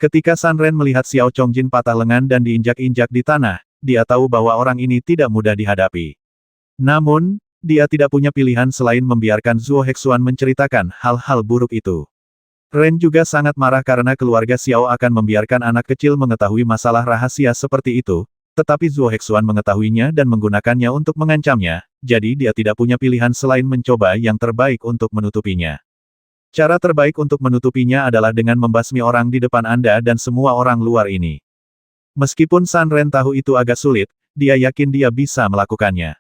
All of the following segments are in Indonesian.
Ketika San Ren melihat Xiao Chongjin patah lengan dan diinjak-injak di tanah, dia tahu bahwa orang ini tidak mudah dihadapi. Namun, dia tidak punya pilihan selain membiarkan Zuo Hexuan menceritakan hal-hal buruk itu. Ren juga sangat marah karena keluarga Xiao akan membiarkan anak kecil mengetahui masalah rahasia seperti itu, tetapi Zuo Hexuan mengetahuinya dan menggunakannya untuk mengancamnya, jadi dia tidak punya pilihan selain mencoba yang terbaik untuk menutupinya. Cara terbaik untuk menutupinya adalah dengan membasmi orang di depan Anda dan semua orang luar ini. Meskipun San Ren tahu itu agak sulit, dia yakin dia bisa melakukannya.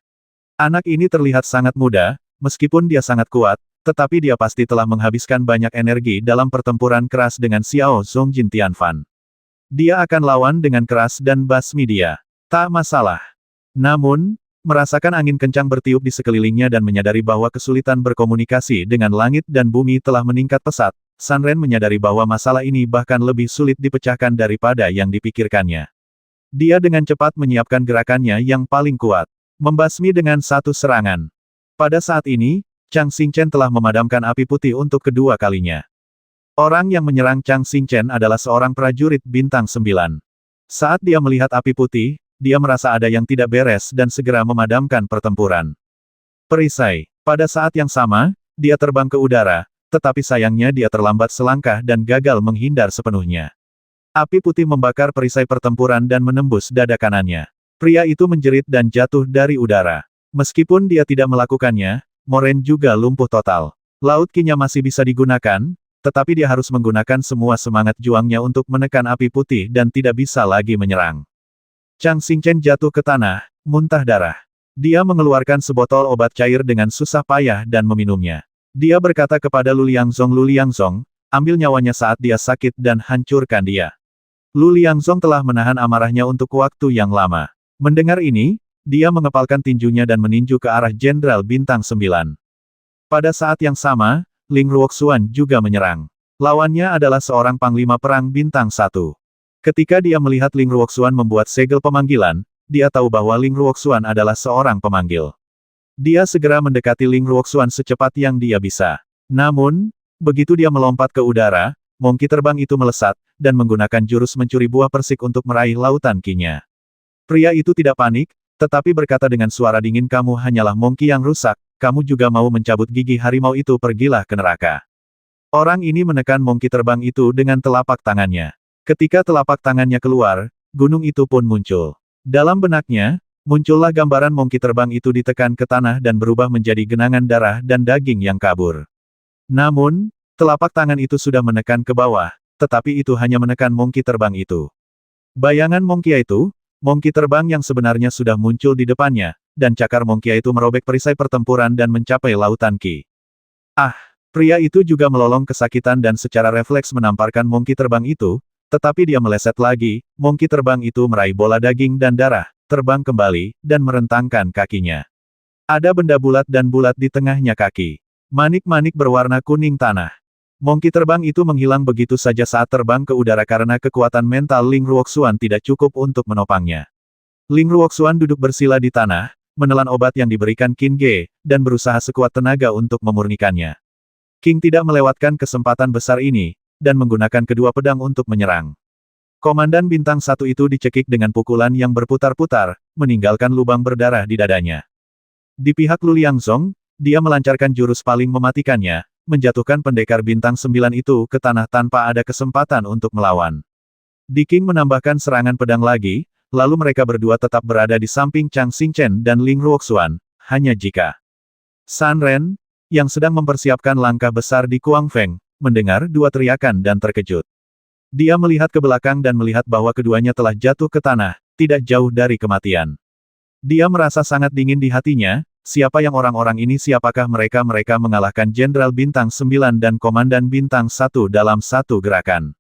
Anak ini terlihat sangat muda, meskipun dia sangat kuat, tetapi dia pasti telah menghabiskan banyak energi dalam pertempuran keras dengan Xiao Zongjin Tianfan. Dia akan lawan dengan keras dan basmi dia. Tak masalah. Namun, merasakan angin kencang bertiup di sekelilingnya dan menyadari bahwa kesulitan berkomunikasi dengan langit dan bumi telah meningkat pesat, San Ren menyadari bahwa masalah ini bahkan lebih sulit dipecahkan daripada yang dipikirkannya. Dia dengan cepat menyiapkan gerakannya yang paling kuat. Membasmi dengan satu serangan. Pada saat ini, Chang Xingchen telah memadamkan api putih untuk kedua kalinya. Orang yang menyerang Chang Xingchen adalah seorang prajurit bintang 9. Saat dia melihat api putih, dia merasa ada yang tidak beres dan segera memadamkan pertempuran. Perisai. Pada saat yang sama, dia terbang ke udara, tetapi sayangnya dia terlambat selangkah dan gagal menghindar sepenuhnya. Api putih membakar perisai pertempuran dan menembus dada kanannya. Pria itu menjerit dan jatuh dari udara. Meskipun dia tidak melakukannya, Moren juga lumpuh total. Laut Qi-nya masih bisa digunakan, tetapi dia harus menggunakan semua semangat juangnya untuk menekan api putih dan tidak bisa lagi menyerang. Chang Xingchen jatuh ke tanah, muntah darah. Dia mengeluarkan sebotol obat cair dengan susah payah dan meminumnya. Dia berkata kepada Lu Liangzong, ambil nyawanya saat dia sakit dan hancurkan dia. Lu Liangzong telah menahan amarahnya untuk waktu yang lama. Mendengar ini, dia mengepalkan tinjunya dan meninju ke arah Jenderal Bintang 9. Pada saat yang sama, Ling Ruoxuan juga menyerang. Lawannya adalah seorang panglima perang Bintang 1. Ketika dia melihat Ling Ruoxuan membuat segel pemanggilan, dia tahu bahwa Ling Ruoxuan adalah seorang pemanggil. Dia segera mendekati Ling Ruoxuan secepat yang dia bisa. Namun, begitu dia melompat ke udara, monkey terbang itu melesat, dan menggunakan jurus mencuri buah persik untuk meraih lautan Qi-nya. Pria itu tidak panik, tetapi berkata dengan suara dingin, kamu hanyalah monkey yang rusak, kamu juga mau mencabut gigi harimau itu, pergilah ke neraka. Orang ini menekan monkey terbang itu dengan telapak tangannya. Ketika telapak tangannya keluar, gunung itu pun muncul. Dalam benaknya, muncullah gambaran monkey terbang itu ditekan ke tanah dan berubah menjadi genangan darah dan daging yang kabur. Namun, telapak tangan itu sudah menekan ke bawah, tetapi itu hanya menekan monkey terbang itu. Bayangan monkey itu, monkey terbang yang sebenarnya sudah muncul di depannya, dan cakar monkey itu merobek perisai pertempuran dan mencapai lautan Qi. Ah! Pria itu juga melolong kesakitan dan secara refleks menamparkan monkey terbang itu, tetapi dia meleset lagi, monkey terbang itu meraih bola daging dan darah, terbang kembali, dan merentangkan kakinya. Ada benda bulat dan bulat di tengahnya kaki. Manik-manik berwarna kuning tanah. Monkey terbang itu menghilang begitu saja saat terbang ke udara karena kekuatan mental Ling Ruoxuan tidak cukup untuk menopangnya. Ling Ruoxuan duduk bersila di tanah, menelan obat yang diberikan Qin Ge, dan berusaha sekuat tenaga untuk memurnikannya. King tidak melewatkan kesempatan besar ini, dan menggunakan kedua pedang untuk menyerang. Komandan Bintang 1 itu dicekik dengan pukulan yang berputar-putar, meninggalkan lubang berdarah di dadanya. Di pihak Lu Liangzong, dia melancarkan jurus paling mematikannya, menjatuhkan pendekar Bintang 9 itu ke tanah tanpa ada kesempatan untuk melawan. Di King menambahkan serangan pedang lagi, lalu mereka berdua tetap berada di samping Chang Xingchen dan Ling Ruoxuan, hanya jika San Ren, yang sedang mempersiapkan langkah besar di Kuang Feng, mendengar dua teriakan dan terkejut. Dia melihat ke belakang dan melihat bahwa keduanya telah jatuh ke tanah, tidak jauh dari kematian. Dia merasa sangat dingin di hatinya, siapa yang orang-orang ini, siapakah mereka mengalahkan Jenderal Bintang 9 dan Komandan Bintang 1 dalam satu gerakan.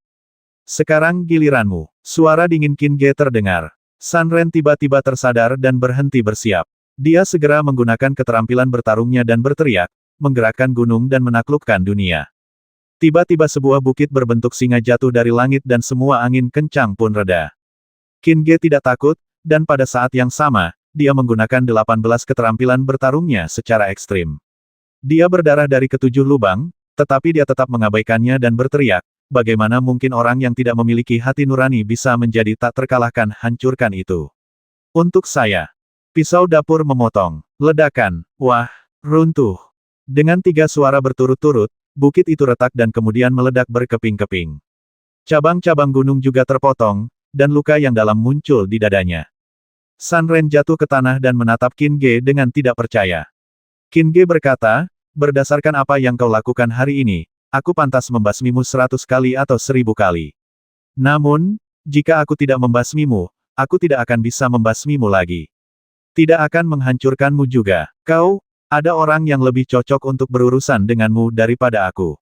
Sekarang giliranmu. Suara dingin Qin Ge terdengar. San Ren tiba-tiba tersadar dan berhenti bersiap. Dia segera menggunakan keterampilan bertarungnya dan berteriak, menggerakkan gunung dan menaklukkan dunia. Tiba-tiba sebuah bukit berbentuk singa jatuh dari langit dan semua angin kencang pun reda. Qin Ge tidak takut, dan pada saat yang sama, dia menggunakan 18 keterampilan bertarungnya secara ekstrim. Dia berdarah dari ketujuh lubang, tetapi dia tetap mengabaikannya dan berteriak, bagaimana mungkin orang yang tidak memiliki hati nurani bisa menjadi tak terkalahkan? Hancurkan itu. Untuk saya. Pisau dapur memotong. Ledakan. Wah, runtuh. Dengan 3 suara berturut-turut, bukit itu retak dan kemudian meledak berkeping-keping. Cabang-cabang gunung juga terpotong, dan luka yang dalam muncul di dadanya. Sun Ren jatuh ke tanah dan menatap Qin Ge dengan tidak percaya. Qin Ge berkata, berdasarkan apa yang kau lakukan hari ini, aku pantas membasmimu 100 kali atau 1000 kali. Namun, jika aku tidak membasmimu, aku tidak akan bisa membasmimu lagi. Tidak akan menghancurkanmu juga. Kau, ada orang yang lebih cocok untuk berurusan denganmu daripada aku.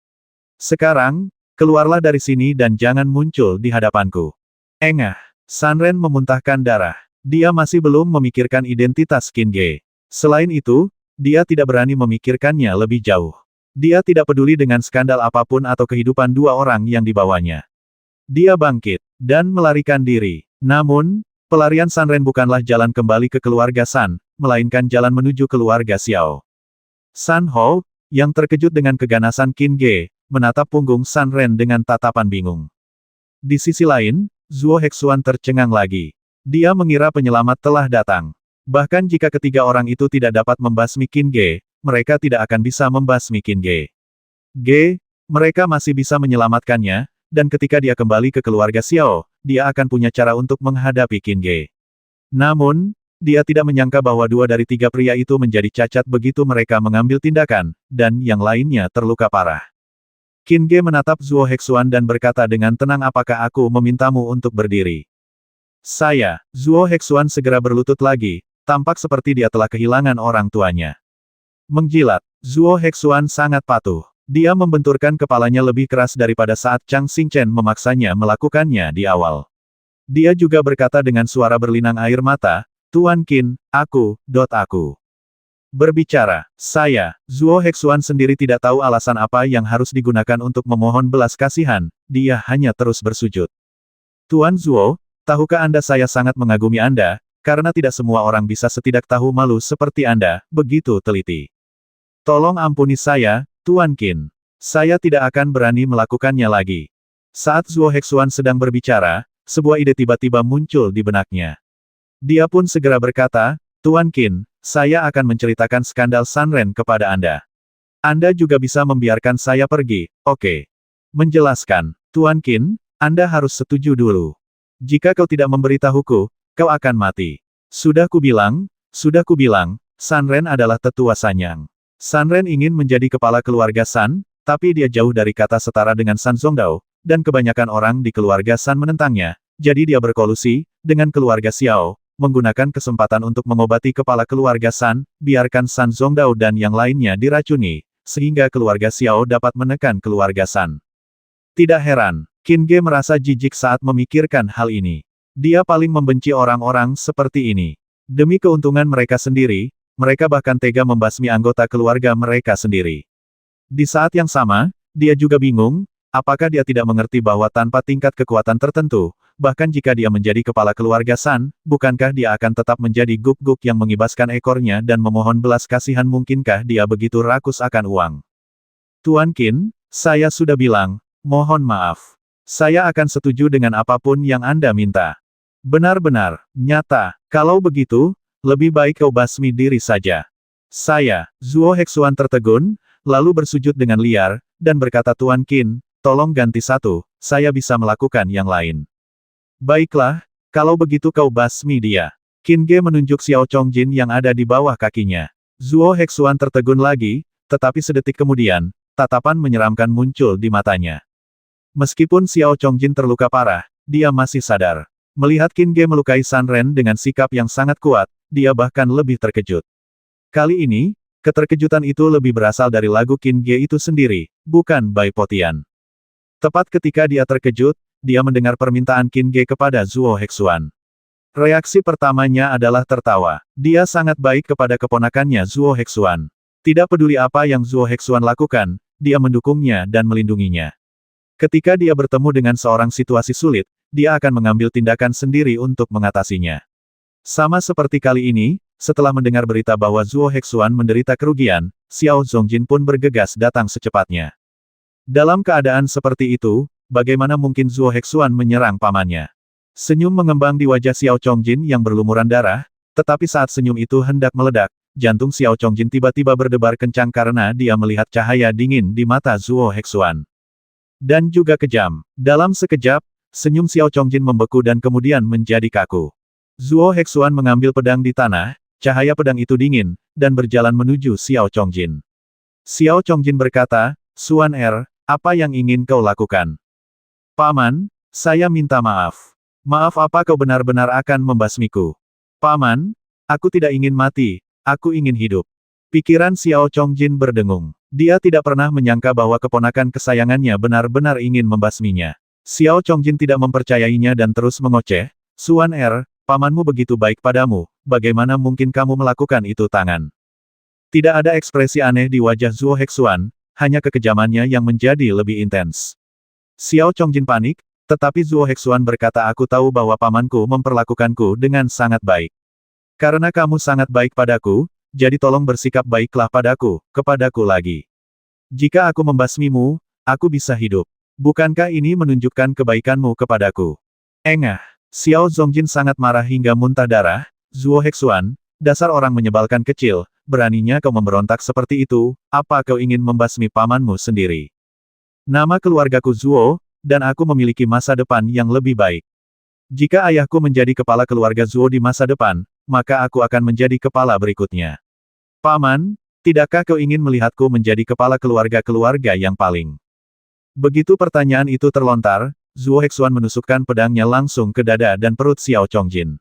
Sekarang, keluarlah dari sini dan jangan muncul di hadapanku. Engah. Sun Ren memuntahkan darah. Dia masih belum memikirkan identitas Qin Ge. Selain itu, dia tidak berani memikirkannya lebih jauh. Dia tidak peduli dengan skandal apapun atau kehidupan 2 orang yang dibawanya. Dia bangkit, dan melarikan diri. Namun, pelarian Sun Ren bukanlah jalan kembali ke keluarga Sun, melainkan jalan menuju keluarga Xiao. Sun Hou, yang terkejut dengan keganasan Qin Ge, menatap punggung Sun Ren dengan tatapan bingung. Di sisi lain, Zuo Hexuan tercengang lagi. Dia mengira penyelamat telah datang. Bahkan jika ketiga orang itu tidak dapat membasmi Qin Ge, mereka tidak akan bisa membasmi Qin Ge. Mereka masih bisa menyelamatkannya, dan ketika dia kembali ke keluarga Xiao, dia akan punya cara untuk menghadapi Qin Ge. Namun, dia tidak menyangka bahwa 2 dari 3 pria itu menjadi cacat begitu mereka mengambil tindakan, dan yang lainnya terluka parah. Qin Ge menatap Zuo Hexuan dan berkata dengan tenang, apakah aku memintamu untuk berdiri? Zuo Hexuan segera berlutut lagi, tampak seperti dia telah kehilangan orang tuanya. Mengjilat, Zuo Hexuan sangat patuh. Dia membenturkan kepalanya lebih keras daripada saat Chang Xingchen memaksanya melakukannya di awal. Dia juga berkata dengan suara berlinang air mata, Tuan Qin, aku. Berbicara, Zuo Hexuan sendiri tidak tahu alasan apa yang harus digunakan untuk memohon belas kasihan, dia hanya terus bersujud. Tuan Zuo, tahukah Anda saya sangat mengagumi Anda, karena tidak semua orang bisa setidak tahu malu seperti Anda, begitu teliti. Tolong ampuni saya, Tuan Qin. Saya tidak akan berani melakukannya lagi. Saat Zuo Hexuan sedang berbicara, sebuah ide tiba-tiba muncul di benaknya. Dia pun segera berkata, Tuan Qin, saya akan menceritakan skandal Sun Ren kepada Anda. Anda juga bisa membiarkan saya pergi, oke? Menjelaskan, Tuan Qin, Anda harus setuju dulu. Jika kau tidak memberitahuku, kau akan mati. Sudah kubilang, Sun Ren adalah tetua Sanyang. Sun Ren ingin menjadi kepala keluarga Sun, tapi dia jauh dari kata setara dengan Sun Zongdao, dan kebanyakan orang di keluarga Sun menentangnya, jadi dia berkolusi dengan keluarga Xiao, menggunakan kesempatan untuk mengobati kepala keluarga Sun, biarkan Sun Zongdao dan yang lainnya diracuni, sehingga keluarga Xiao dapat menekan keluarga Sun. Tidak heran, Qin Ge merasa jijik saat memikirkan hal ini. Dia paling membenci orang-orang seperti ini. Demi keuntungan mereka sendiri, mereka bahkan tega membasmi anggota keluarga mereka sendiri. Di saat yang sama, dia juga bingung, apakah dia tidak mengerti bahwa tanpa tingkat kekuatan tertentu, bahkan jika dia menjadi kepala keluarga Sun, bukankah dia akan tetap menjadi guk-guk yang mengibaskan ekornya dan memohon belas kasihan? Mungkinkah dia begitu rakus akan uang? Tuan Qin, saya sudah bilang, mohon maaf. Saya akan setuju dengan apapun yang Anda minta. Benar-benar, nyata, kalau begitu, lebih baik kau basmi diri saja. Zuo Hexuan tertegun, lalu bersujud dengan liar, dan berkata Tuan Qin, tolong ganti satu, saya bisa melakukan yang lain. Baiklah, kalau begitu kau basmi dia. Qin Ge menunjuk Xiao Chongjin yang ada di bawah kakinya. Zuo Hexuan tertegun lagi, tetapi sedetik kemudian, tatapan menyeramkan muncul di matanya. Meskipun Xiao Chongjin terluka parah, dia masih sadar. Melihat Qin Ge melukai Sun Ren dengan sikap yang sangat kuat, dia bahkan lebih terkejut. Kali ini, keterkejutan itu lebih berasal dari lagu Qin Ge itu sendiri, bukan Bai Potian. Tepat ketika dia terkejut, dia mendengar permintaan Qin Ge kepada Zuo Hexuan. Reaksi pertamanya adalah tertawa. Dia sangat baik kepada keponakannya Zuo Hexuan. Tidak peduli apa yang Zuo Hexuan lakukan, dia mendukungnya dan melindunginya. Ketika dia bertemu dengan seorang situasi sulit, dia akan mengambil tindakan sendiri untuk mengatasinya. Sama seperti kali ini, setelah mendengar berita bahwa Zuo Hexuan menderita kerugian, Xiao Zongjin pun bergegas datang secepatnya. Dalam keadaan seperti itu, bagaimana mungkin Zuo Hexuan menyerang pamannya? Senyum mengembang di wajah Xiao Chongjin yang berlumuran darah, tetapi saat senyum itu hendak meledak, jantung Xiao Chongjin tiba-tiba berdebar kencang karena dia melihat cahaya dingin di mata Zuo Hexuan. Dan juga kejam. Dalam sekejap, senyum Xiao Chongjin membeku dan kemudian menjadi kaku. Zuo Hexuan mengambil pedang di tanah, cahaya pedang itu dingin, dan berjalan menuju Xiao Chongjin. Xiao Chongjin berkata, Xuan apa yang ingin kau lakukan? Paman, saya minta maaf. Maaf apa kau benar-benar akan membasmiku? Paman, aku tidak ingin mati, aku ingin hidup. Pikiran Xiao Chongjin berdengung. Dia tidak pernah menyangka bahwa keponakan kesayangannya benar-benar ingin membasminya. Xiao Chongjin tidak mempercayainya dan terus mengoceh, Xuan pamanmu begitu baik padamu, bagaimana mungkin kamu melakukan itu tangan? Tidak ada ekspresi aneh di wajah Zuo Hexuan, hanya kekejamannya yang menjadi lebih intens. Xiao Chongjin panik, tetapi Zuo Hexuan berkata aku tahu bahwa pamanku memperlakukanku dengan sangat baik. Karena kamu sangat baik padaku, jadi tolong bersikap baiklah kepadaku lagi. Jika aku membasmimu, aku bisa hidup. Bukankah ini menunjukkan kebaikanmu kepadaku? Engah. Xiao Zongjin sangat marah hingga muntah darah, Zuo Hexuan, dasar orang menyebalkan kecil, beraninya kau memberontak seperti itu, apa kau ingin membasmi pamanmu sendiri? Nama keluargaku Zuo, dan aku memiliki masa depan yang lebih baik. Jika ayahku menjadi kepala keluarga Zuo di masa depan, maka aku akan menjadi kepala berikutnya. Paman, tidakkah kau ingin melihatku menjadi kepala keluarga yang paling? Begitu pertanyaan itu terlontar, Zuo Hexuan menusukkan pedangnya langsung ke dada dan perut Xiao Chongjin.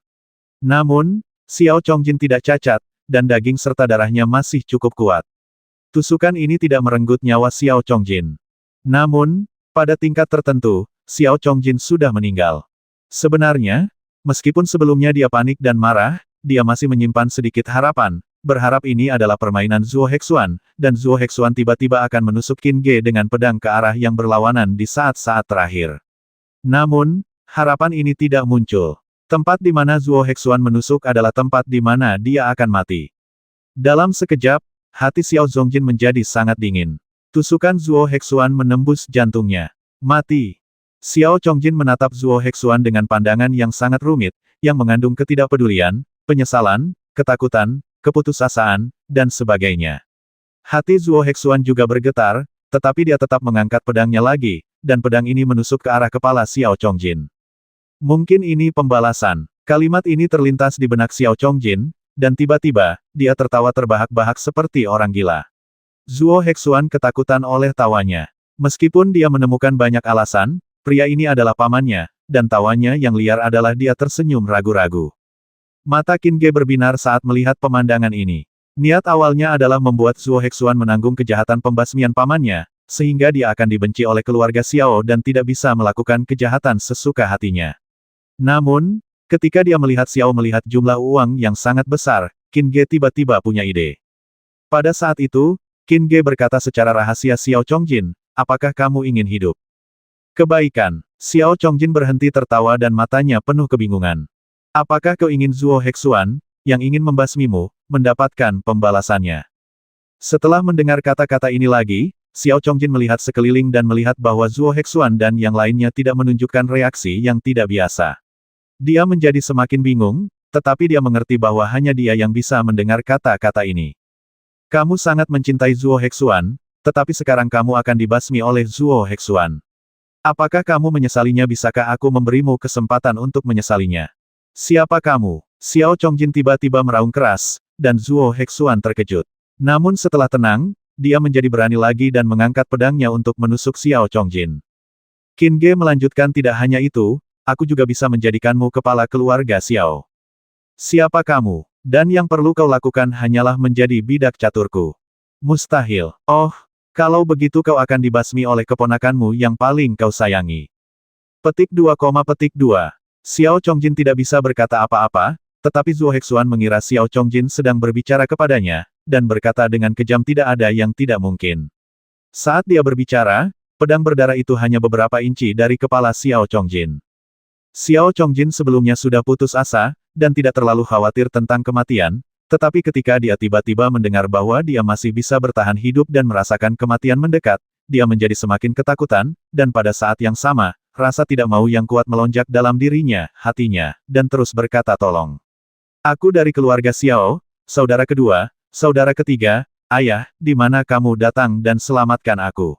Namun, Xiao Chongjin tidak cacat, dan daging serta darahnya masih cukup kuat. Tusukan ini tidak merenggut nyawa Xiao Chongjin. Namun, pada tingkat tertentu, Xiao Chongjin sudah meninggal. Sebenarnya, meskipun sebelumnya dia panik dan marah, dia masih menyimpan sedikit harapan, berharap ini adalah permainan Zuo Hexuan, dan Zuo Hexuan tiba-tiba akan menusuk Qin Ge dengan pedang ke arah yang berlawanan di saat-saat terakhir. Namun, harapan ini tidak muncul. Tempat di mana Zuo Hexuan menusuk adalah tempat di mana dia akan mati. Dalam sekejap, hati Xiao Zongjin menjadi sangat dingin. Tusukan Zuo Hexuan menembus jantungnya. Mati. Xiao Chongjin menatap Zuo Hexuan dengan pandangan yang sangat rumit, yang mengandung ketidakpedulian, penyesalan, ketakutan, keputusasaan, dan sebagainya. Hati Zuo Hexuan juga bergetar, tetapi dia tetap mengangkat pedangnya lagi, dan pedang ini menusuk ke arah kepala Xiao Chongjin. Mungkin ini pembalasan. Kalimat ini terlintas di benak Xiao Chongjin, dan tiba-tiba, dia tertawa terbahak-bahak seperti orang gila. Zuo Hexuan ketakutan oleh tawanya. Meskipun dia menemukan banyak alasan, pria ini adalah pamannya, dan tawanya yang liar adalah dia tersenyum ragu-ragu. Mata Qin Ge berbinar saat melihat pemandangan ini. Niat awalnya adalah membuat Zuo Hexuan menanggung kejahatan pembasmian pamannya, sehingga dia akan dibenci oleh keluarga Xiao dan tidak bisa melakukan kejahatan sesuka hatinya. Namun, ketika dia melihat Xiao melihat jumlah uang yang sangat besar, Qin Ge tiba-tiba punya ide. Pada saat itu, Qin Ge berkata secara rahasia Xiao Chongjin, apakah kamu ingin hidup? Kebaikan. Xiao Chongjin berhenti tertawa dan matanya penuh kebingungan. Apakah kau ingin Zuo Hexuan, yang ingin membasmimu, mendapatkan pembalasannya? Setelah mendengar kata-kata ini lagi, Xiao Chongjin melihat sekeliling dan melihat bahwa Zuo Hexuan dan yang lainnya tidak menunjukkan reaksi yang tidak biasa. Dia menjadi semakin bingung, tetapi dia mengerti bahwa hanya dia yang bisa mendengar kata-kata ini. Kamu sangat mencintai Zuo Hexuan, tetapi sekarang kamu akan dibasmi oleh Zuo Hexuan. Apakah kamu menyesalinya? Bisakah aku memberimu kesempatan untuk menyesalinya? Siapa kamu? Xiao Chongjin tiba-tiba meraung keras, dan Zuo Hexuan terkejut. Namun setelah tenang, dia menjadi berani lagi dan mengangkat pedangnya untuk menusuk Xiao Chongjin. Qin Ge melanjutkan tidak hanya itu, aku juga bisa menjadikanmu kepala keluarga Xiao. Siapa kamu? Dan yang perlu kau lakukan hanyalah menjadi bidak caturku. Mustahil. Oh, kalau begitu kau akan dibasmi oleh keponakanmu yang paling kau sayangi. Petik 2, petik 2. Xiao Chongjin tidak bisa berkata apa-apa, tetapi Zuo Hexuan mengira Xiao Chongjin sedang berbicara kepadanya, dan berkata dengan kejam tidak ada yang tidak mungkin. Saat dia berbicara, pedang berdarah itu hanya beberapa inci dari kepala Xiao Chongjin. Xiao Chongjin sebelumnya sudah putus asa, dan tidak terlalu khawatir tentang kematian, tetapi ketika dia tiba-tiba mendengar bahwa dia masih bisa bertahan hidup dan merasakan kematian mendekat, dia menjadi semakin ketakutan, dan pada saat yang sama, rasa tidak mau yang kuat melonjak dalam dirinya, hatinya, dan terus berkata tolong. Aku dari keluarga Xiao, saudara kedua, saudara ketiga, ayah, di mana kamu datang dan selamatkan aku.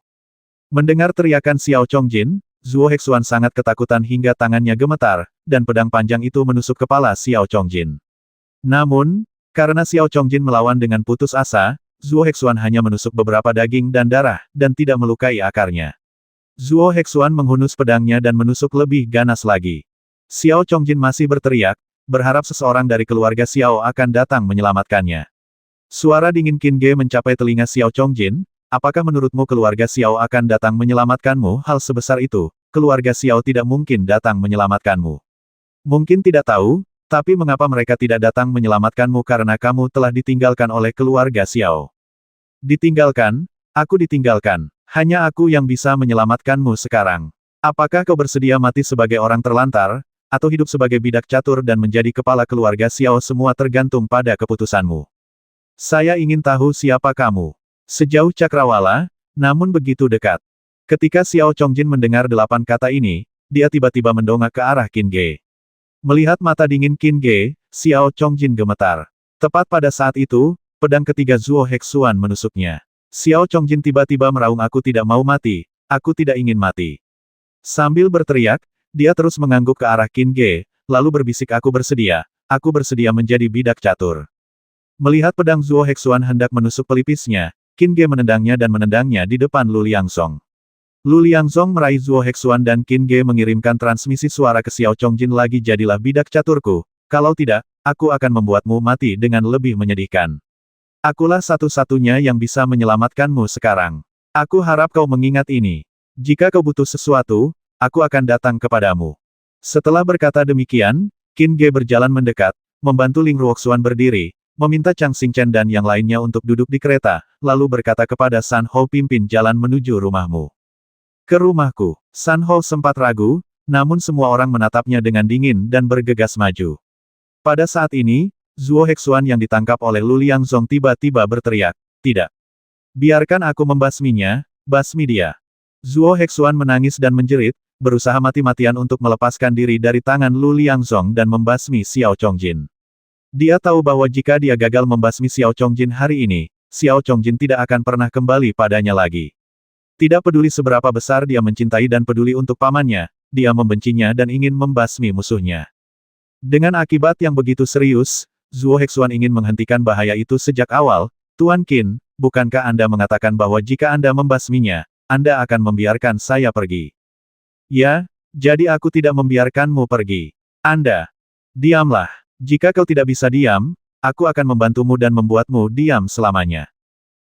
Mendengar teriakan Xiao Chongjin, Zuo Hexuan sangat ketakutan hingga tangannya gemetar, dan pedang panjang itu menusuk kepala Xiao Chongjin. Namun, karena Xiao Chongjin melawan dengan putus asa, Zuo Hexuan hanya menusuk beberapa daging dan darah, dan tidak melukai akarnya. Zuo Hexuan menghunus pedangnya dan menusuk lebih ganas lagi. Xiao Chongjin masih berteriak, berharap seseorang dari keluarga Xiao akan datang menyelamatkannya. Suara dingin Qin Ge mencapai telinga Xiao Chongjin. Apakah menurutmu keluarga Xiao akan datang menyelamatkanmu? Hal sebesar itu, keluarga Xiao tidak mungkin datang menyelamatkanmu. Mungkin tidak tahu, tapi mengapa mereka tidak datang menyelamatkanmu? Karena kamu telah ditinggalkan oleh keluarga Xiao. Ditinggalkan? Aku ditinggalkan. Hanya aku yang bisa menyelamatkanmu sekarang. Apakah kau bersedia mati sebagai orang terlantar, atau hidup sebagai bidak catur dan menjadi kepala keluarga Xiao? Semua tergantung pada keputusanmu. Saya ingin tahu siapa kamu. Sejauh cakrawala, namun begitu dekat. Ketika Xiao Chongjin mendengar 8 kata ini, dia tiba-tiba mendongak ke arah Qin Ge. Melihat mata dingin Qin Ge, Xiao Chongjin gemetar. Tepat pada saat itu, pedang ketiga Zuo Hexuan menusuknya. Xiao Chongjin tiba-tiba meraung, aku tidak mau mati, aku tidak ingin mati. Sambil berteriak, dia terus mengangguk ke arah Qin Ge, lalu berbisik, aku bersedia menjadi bidak catur. Melihat pedang Zuo Hexuan hendak menusuk pelipisnya, Qin Ge menendangnya dan menendangnya di depan Lu Liangzong. Lu Liangzong meraih Zuo Hexuan dan Qin Ge mengirimkan transmisi suara ke Xiao Chongjin lagi, jadilah bidak caturku, kalau tidak, aku akan membuatmu mati dengan lebih menyedihkan. Akulah satu-satunya yang bisa menyelamatkanmu sekarang. Aku harap kau mengingat ini. Jika kau butuh sesuatu, aku akan datang kepadamu. Setelah berkata demikian, Qin Ge berjalan mendekat, membantu Ling Ruoxuan berdiri, meminta Chang Xingchen dan yang lainnya untuk duduk di kereta, lalu berkata kepada San Hou, pimpin jalan menuju rumahmu. Ke rumahku. San Hou sempat ragu, namun semua orang menatapnya dengan dingin dan bergegas maju. Pada saat ini, Zuo Hexuan yang ditangkap oleh Lu Liangzong tiba-tiba berteriak, tidak. Biarkan aku membasminya, basmi dia. Zuo Hexuan menangis dan menjerit, berusaha mati-matian untuk melepaskan diri dari tangan Lu Liangzong dan membasmi Xiao Chongjin. Dia tahu bahwa jika dia gagal membasmi Xiao Chongjin hari ini, Xiao Chongjin tidak akan pernah kembali padanya lagi. Tidak peduli seberapa besar dia mencintai dan peduli untuk pamannya, dia membencinya dan ingin membasmi musuhnya. Dengan akibat yang begitu serius, Zuo Hexuan ingin menghentikan bahaya itu sejak awal. Tuan Qin, bukankah Anda mengatakan bahwa jika Anda membasminya, Anda akan membiarkan saya pergi? Ya, jadi aku tidak membiarkanmu pergi. Anda, diamlah. Jika kau tidak bisa diam, aku akan membantumu dan membuatmu diam selamanya.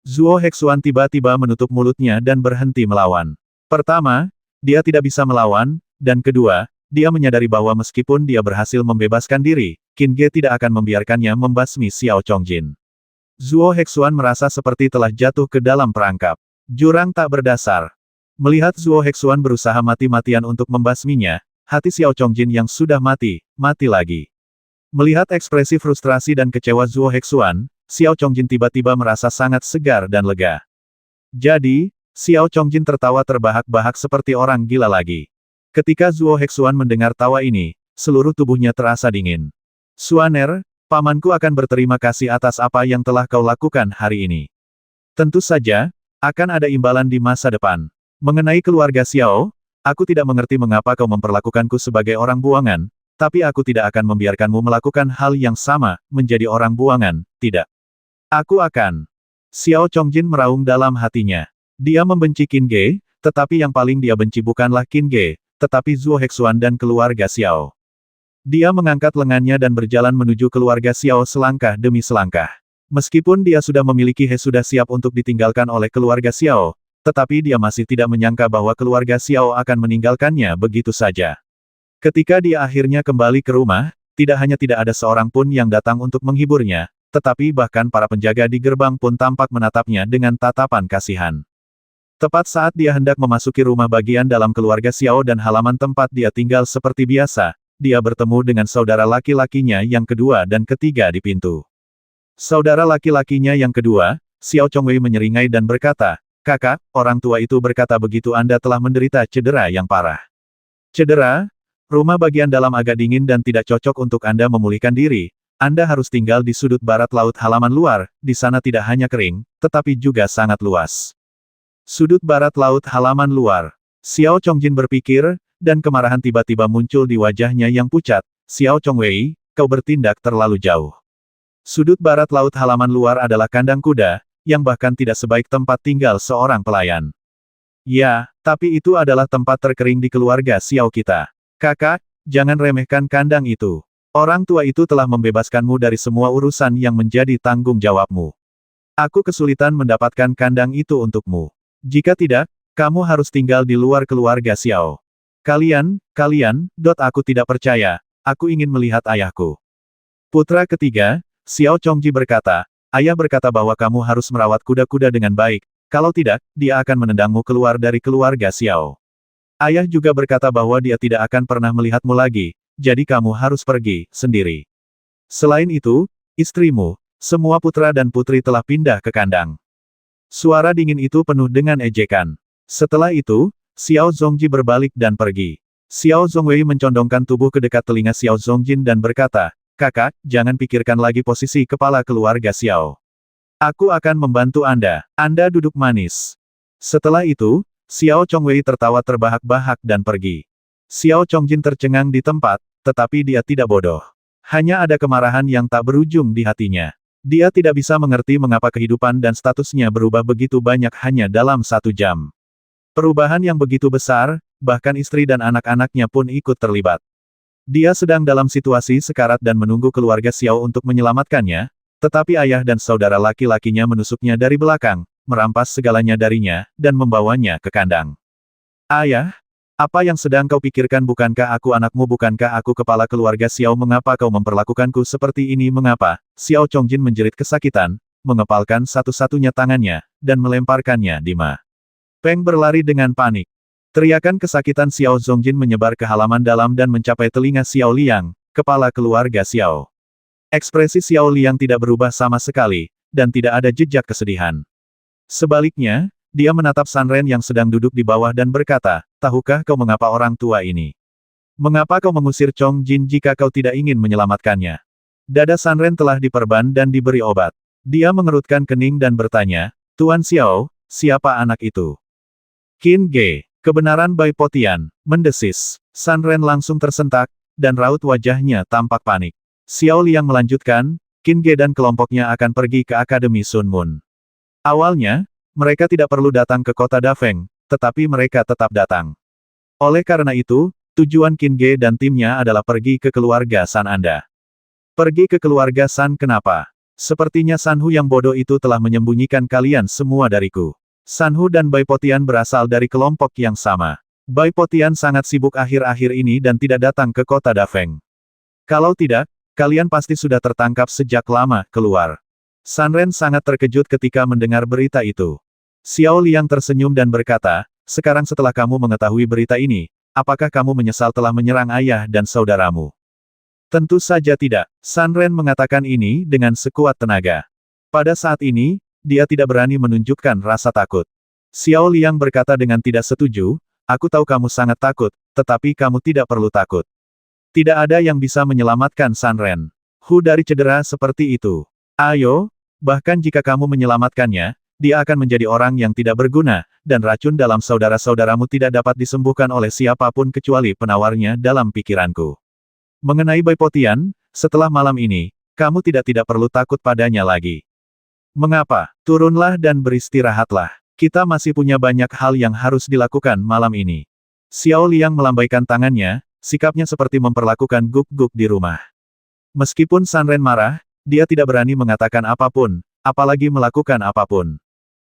Zuo Hexuan tiba-tiba menutup mulutnya dan berhenti melawan. Pertama, dia tidak bisa melawan, dan kedua, dia menyadari bahwa meskipun dia berhasil membebaskan diri, Qin Ge tidak akan membiarkannya membasmi Xiao Chongjin. Zuo Hexuan merasa seperti telah jatuh ke dalam perangkap jurang tak berdasar. Melihat Zuo Hexuan berusaha mati-matian untuk membasminya, hati Xiao Chongjin yang sudah mati, mati lagi. Melihat ekspresi frustrasi dan kecewa Zuo Hexuan, Xiao Chongjin tiba-tiba merasa sangat segar dan lega. Jadi, Xiao Chongjin tertawa terbahak-bahak seperti orang gila lagi. Ketika Zuo Hexuan mendengar tawa ini, seluruh tubuhnya terasa dingin. Suaner, pamanku akan berterima kasih atas apa yang telah kau lakukan hari ini. Tentu saja, akan ada imbalan di masa depan. Mengenai keluarga Xiao, aku tidak mengerti mengapa kau memperlakukanku sebagai orang buangan, tapi aku tidak akan membiarkanmu melakukan hal yang sama, menjadi orang buangan, tidak. Aku akan. Xiao Chongjin meraung dalam hatinya. Dia membenci Qin Ge, tetapi yang paling dia benci bukanlah Qin Ge, tetapi Zuo Hexuan dan keluarga Xiao. Dia mengangkat lengannya dan berjalan menuju keluarga Xiao selangkah demi selangkah. Meskipun dia sudah memiliki He sudah siap untuk ditinggalkan oleh keluarga Xiao, tetapi dia masih tidak menyangka bahwa keluarga Xiao akan meninggalkannya begitu saja. Ketika dia akhirnya kembali ke rumah, tidak hanya tidak ada seorang pun yang datang untuk menghiburnya, tetapi bahkan para penjaga di gerbang pun tampak menatapnya dengan tatapan kasihan. Tepat saat dia hendak memasuki rumah bagian dalam keluarga Xiao dan halaman tempat dia tinggal seperti biasa, dia bertemu dengan saudara laki-lakinya yang kedua dan ketiga di pintu. Saudara laki-lakinya yang kedua, Xiao Chongwei menyeringai dan berkata, Kakak, orang tua itu berkata begitu Anda telah menderita cedera yang parah. Cedera? Rumah bagian dalam agak dingin dan tidak cocok untuk Anda memulihkan diri. Anda harus tinggal di sudut barat laut halaman luar, di sana tidak hanya kering, tetapi juga sangat luas. Sudut barat laut halaman luar. Xiao Chongjin berpikir, dan kemarahan tiba-tiba muncul di wajahnya yang pucat. Xiao Chongwei, kau bertindak terlalu jauh. Sudut barat laut halaman luar adalah kandang kuda, yang bahkan tidak sebaik tempat tinggal seorang pelayan. Ya, tapi itu adalah tempat terkering di keluarga Xiao kita. Kakak, jangan remehkan kandang itu. Orang tua itu telah membebaskanmu dari semua urusan yang menjadi tanggung jawabmu. Aku kesulitan mendapatkan kandang itu untukmu. Jika tidak, kamu harus tinggal di luar keluarga Xiao. Kalian, aku tidak percaya, aku ingin melihat ayahku. Putra ketiga, Xiao Chongji berkata, ayah berkata bahwa kamu harus merawat kuda-kuda dengan baik, kalau tidak, dia akan menendangmu keluar dari keluarga Xiao. Ayah juga berkata bahwa dia tidak akan pernah melihatmu lagi, jadi kamu harus pergi, sendiri. Selain itu, istrimu, semua putra dan putri telah pindah ke kandang. Suara dingin itu penuh dengan ejekan. Setelah itu, Xiao Zongji berbalik dan pergi. Xiao Zongwei mencondongkan tubuh ke dekat telinga Xiao Zongjin dan berkata, kakak, jangan pikirkan lagi posisi kepala keluarga Xiao. Aku akan membantu Anda. Anda duduk manis. Setelah itu, Xiao Chongwei tertawa terbahak-bahak dan pergi. Xiao Chongjin tercengang di tempat, tetapi dia tidak bodoh. Hanya ada kemarahan yang tak berujung di hatinya. Dia tidak bisa mengerti mengapa kehidupan dan statusnya berubah begitu banyak hanya dalam 1 jam. Perubahan yang begitu besar, bahkan istri dan anak-anaknya pun ikut terlibat. Dia sedang dalam situasi sekarat dan menunggu keluarga Xiao untuk menyelamatkannya, tetapi ayah dan saudara laki-lakinya menusuknya dari belakang, merampas segalanya darinya, dan membawanya ke kandang. Ayah, apa yang sedang kau pikirkan? Bukankah aku anakmu? Bukankah aku kepala keluarga Xiao? Mengapa kau memperlakukanku seperti ini? Mengapa? Xiao Chongjin menjerit kesakitan, mengepalkan satu-satunya tangannya, dan melemparkannya di Ma Peng berlari dengan panik. Teriakan kesakitan Xiao Zongjin menyebar ke halaman dalam dan mencapai telinga Xiao Liang, kepala keluarga Xiao. Ekspresi Xiao Liang tidak berubah sama sekali, dan tidak ada jejak kesedihan. Sebaliknya, dia menatap Sanren yang sedang duduk di bawah dan berkata, tahukah kau mengapa orang tua ini? Mengapa kau mengusir Chong Jin jika kau tidak ingin menyelamatkannya? Dada Sanren telah diperban dan diberi obat. Dia mengerutkan kening dan bertanya, Tuan Xiao, siapa anak itu? Qin Ge. Kebenaran Bai Potian, mendesis. Sanren langsung tersentak, dan raut wajahnya tampak panik. Xiao Liang melanjutkan, Qin Ge dan kelompoknya akan pergi ke Akademi Sun Moon. Awalnya, mereka tidak perlu datang ke kota Dafeng, tetapi mereka tetap datang. Oleh karena itu, tujuan Qin Ge dan timnya adalah pergi ke keluarga San Anda. Pergi ke keluarga San kenapa? Sepertinya Sanhu yang bodoh itu telah menyembunyikan kalian semua dariku. Sanhu dan Bai Potian berasal dari kelompok yang sama. Bai Potian sangat sibuk akhir-akhir ini dan tidak datang ke kota Dafeng. Kalau tidak, kalian pasti sudah tertangkap sejak lama, keluar. Sanren sangat terkejut ketika mendengar berita itu. Xiao Liang tersenyum dan berkata, sekarang setelah kamu mengetahui berita ini, apakah kamu menyesal telah menyerang ayah dan saudaramu? Tentu saja tidak. Sanren mengatakan ini dengan sekuat tenaga. Pada saat ini, dia tidak berani menunjukkan rasa takut. Xiao Liang berkata dengan tidak setuju, aku tahu kamu sangat takut, tetapi kamu tidak perlu takut. Tidak ada yang bisa menyelamatkan Sanren Hu dari cedera seperti itu. Ayo, bahkan jika kamu menyelamatkannya, dia akan menjadi orang yang tidak berguna, dan racun dalam saudara-saudaramu tidak dapat disembuhkan oleh siapapun kecuali penawarnya dalam pikiranku. Mengenai Bai Potian, setelah malam ini, kamu tidak perlu takut padanya lagi. Mengapa? Turunlah dan beristirahatlah. Kita masih punya banyak hal yang harus dilakukan malam ini. Xiao Liang melambaikan tangannya, sikapnya seperti memperlakukan guk-guk di rumah. Meskipun Sanren marah, dia tidak berani mengatakan apapun, apalagi melakukan apapun.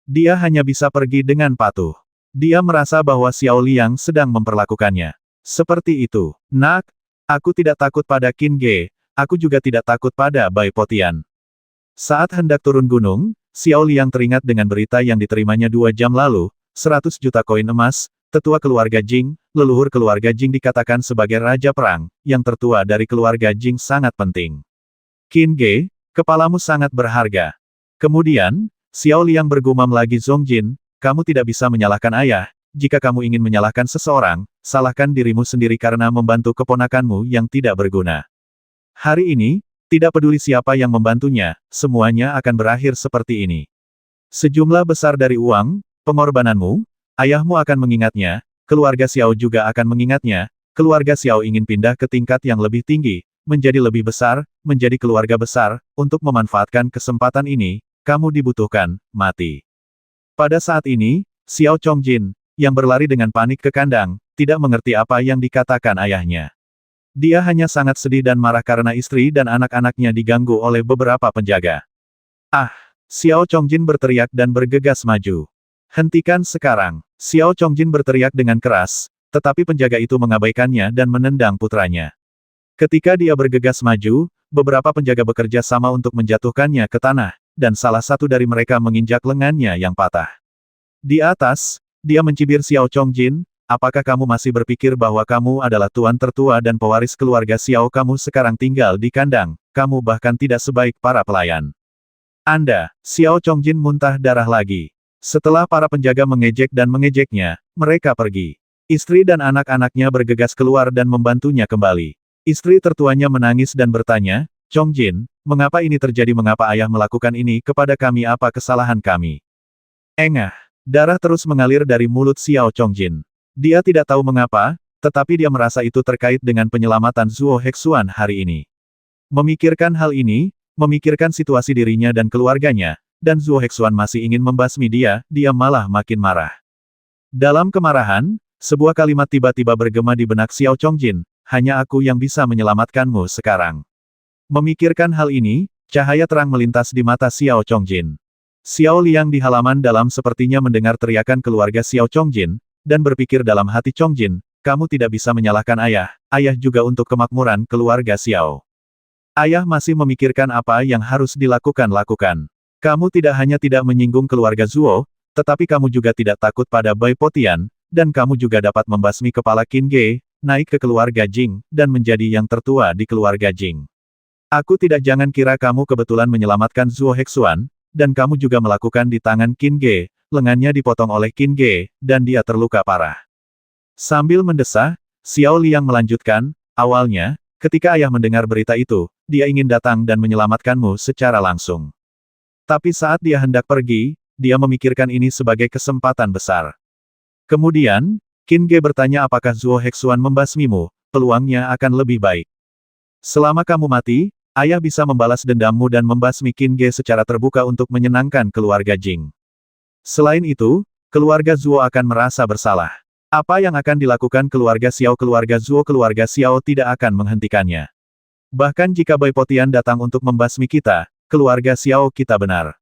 Dia hanya bisa pergi dengan patuh. Dia merasa bahwa Xiao Liang sedang memperlakukannya seperti itu. Nak, aku tidak takut pada Qin Ge, aku juga tidak takut pada Bai Potian. Saat hendak turun gunung, Xiao Liang teringat dengan berita yang diterimanya 2 jam lalu, 100 juta koin emas, tetua keluarga Jing, leluhur keluarga Jing dikatakan sebagai raja perang, yang tertua dari keluarga Jing sangat penting. Qin Ge, kepalamu sangat berharga. Kemudian, Xiao Liang bergumam lagi Zongjin, kamu tidak bisa menyalahkan ayah. Jika kamu ingin menyalahkan seseorang, salahkan dirimu sendiri karena membantu keponakanmu yang tidak berguna. Hari ini, tidak peduli siapa yang membantunya, semuanya akan berakhir seperti ini. Sejumlah besar dari uang, pengorbananmu, ayahmu akan mengingatnya, keluarga Xiao juga akan mengingatnya, keluarga Xiao ingin pindah ke tingkat yang lebih tinggi, menjadi lebih besar, menjadi keluarga besar, untuk memanfaatkan kesempatan ini, kamu dibutuhkan, mati. Pada saat ini, Xiao Chongjin, yang berlari dengan panik ke kandang, tidak mengerti apa yang dikatakan ayahnya. Dia hanya sangat sedih dan marah karena istri dan anak-anaknya diganggu oleh beberapa penjaga. Ah! Xiao Chongjin berteriak dan bergegas maju. Hentikan sekarang! Xiao Chongjin berteriak dengan keras, tetapi penjaga itu mengabaikannya dan menendang putranya. Ketika dia bergegas maju, beberapa penjaga bekerja sama untuk menjatuhkannya ke tanah, dan salah satu dari mereka menginjak lengannya yang patah. Di atas, dia mencibir Xiao Chongjin, apakah kamu masih berpikir bahwa kamu adalah tuan tertua dan pewaris keluarga Xiao? Kamu sekarang tinggal di kandang, kamu bahkan tidak sebaik para pelayan. Anda, Xiao Chongjin muntah darah lagi. Setelah para penjaga mengejek dan mengejeknya, mereka pergi. Istri dan anak-anaknya bergegas keluar dan membantunya kembali. Istri tertuanya menangis dan bertanya, Chongjin, mengapa ini terjadi? Mengapa ayah melakukan ini kepada kami? Apa kesalahan kami? Engah. Darah terus mengalir dari mulut Xiao Chongjin. Dia tidak tahu mengapa, tetapi dia merasa itu terkait dengan penyelamatan Zuo Hexuan hari ini. Memikirkan hal ini, memikirkan situasi dirinya dan keluarganya, dan Zuo Hexuan masih ingin membasmi dia malah makin marah. Dalam kemarahan, sebuah kalimat tiba-tiba bergema di benak Xiao Chongjin, hanya aku yang bisa menyelamatkanmu sekarang. Memikirkan hal ini, cahaya terang melintas di mata Xiao Chongjin. Xiao Liang di halaman dalam sepertinya mendengar teriakan keluarga Xiao Chongjin, dan berpikir dalam hati Chongjin, kamu tidak bisa menyalahkan ayah, ayah juga untuk kemakmuran keluarga Xiao. Ayah masih memikirkan apa yang harus dilakukan. Kamu tidak hanya tidak menyinggung keluarga Zuo, tetapi kamu juga tidak takut pada Bai Potian, dan kamu juga dapat membasmi kepala Qin Ge, naik ke keluarga Jing, dan menjadi yang tertua di keluarga Jing. Aku tidak jangan kira kamu kebetulan menyelamatkan Zuo Hexuan, dan kamu juga melakukan di tangan Qin Ge, lengannya dipotong oleh Qin Ge, dan dia terluka parah. Sambil mendesah, Xiao Liang melanjutkan, awalnya, ketika ayah mendengar berita itu, dia ingin datang dan menyelamatkanmu secara langsung. Tapi saat dia hendak pergi, dia memikirkan ini sebagai kesempatan besar. Kemudian, Qin Ge bertanya apakah Zuo Hexuan membasmimu, peluangnya akan lebih baik. Selama kamu mati, ayah bisa membalas dendammu dan membasmi Qin Ge secara terbuka untuk menyenangkan keluarga Jing. Selain itu, keluarga Zuo akan merasa bersalah. Apa yang akan dilakukan keluarga Xiao? Keluarga Xiao tidak akan menghentikannya. Bahkan jika Bai Potian datang untuk membasmi kita, keluarga Xiao kita benar.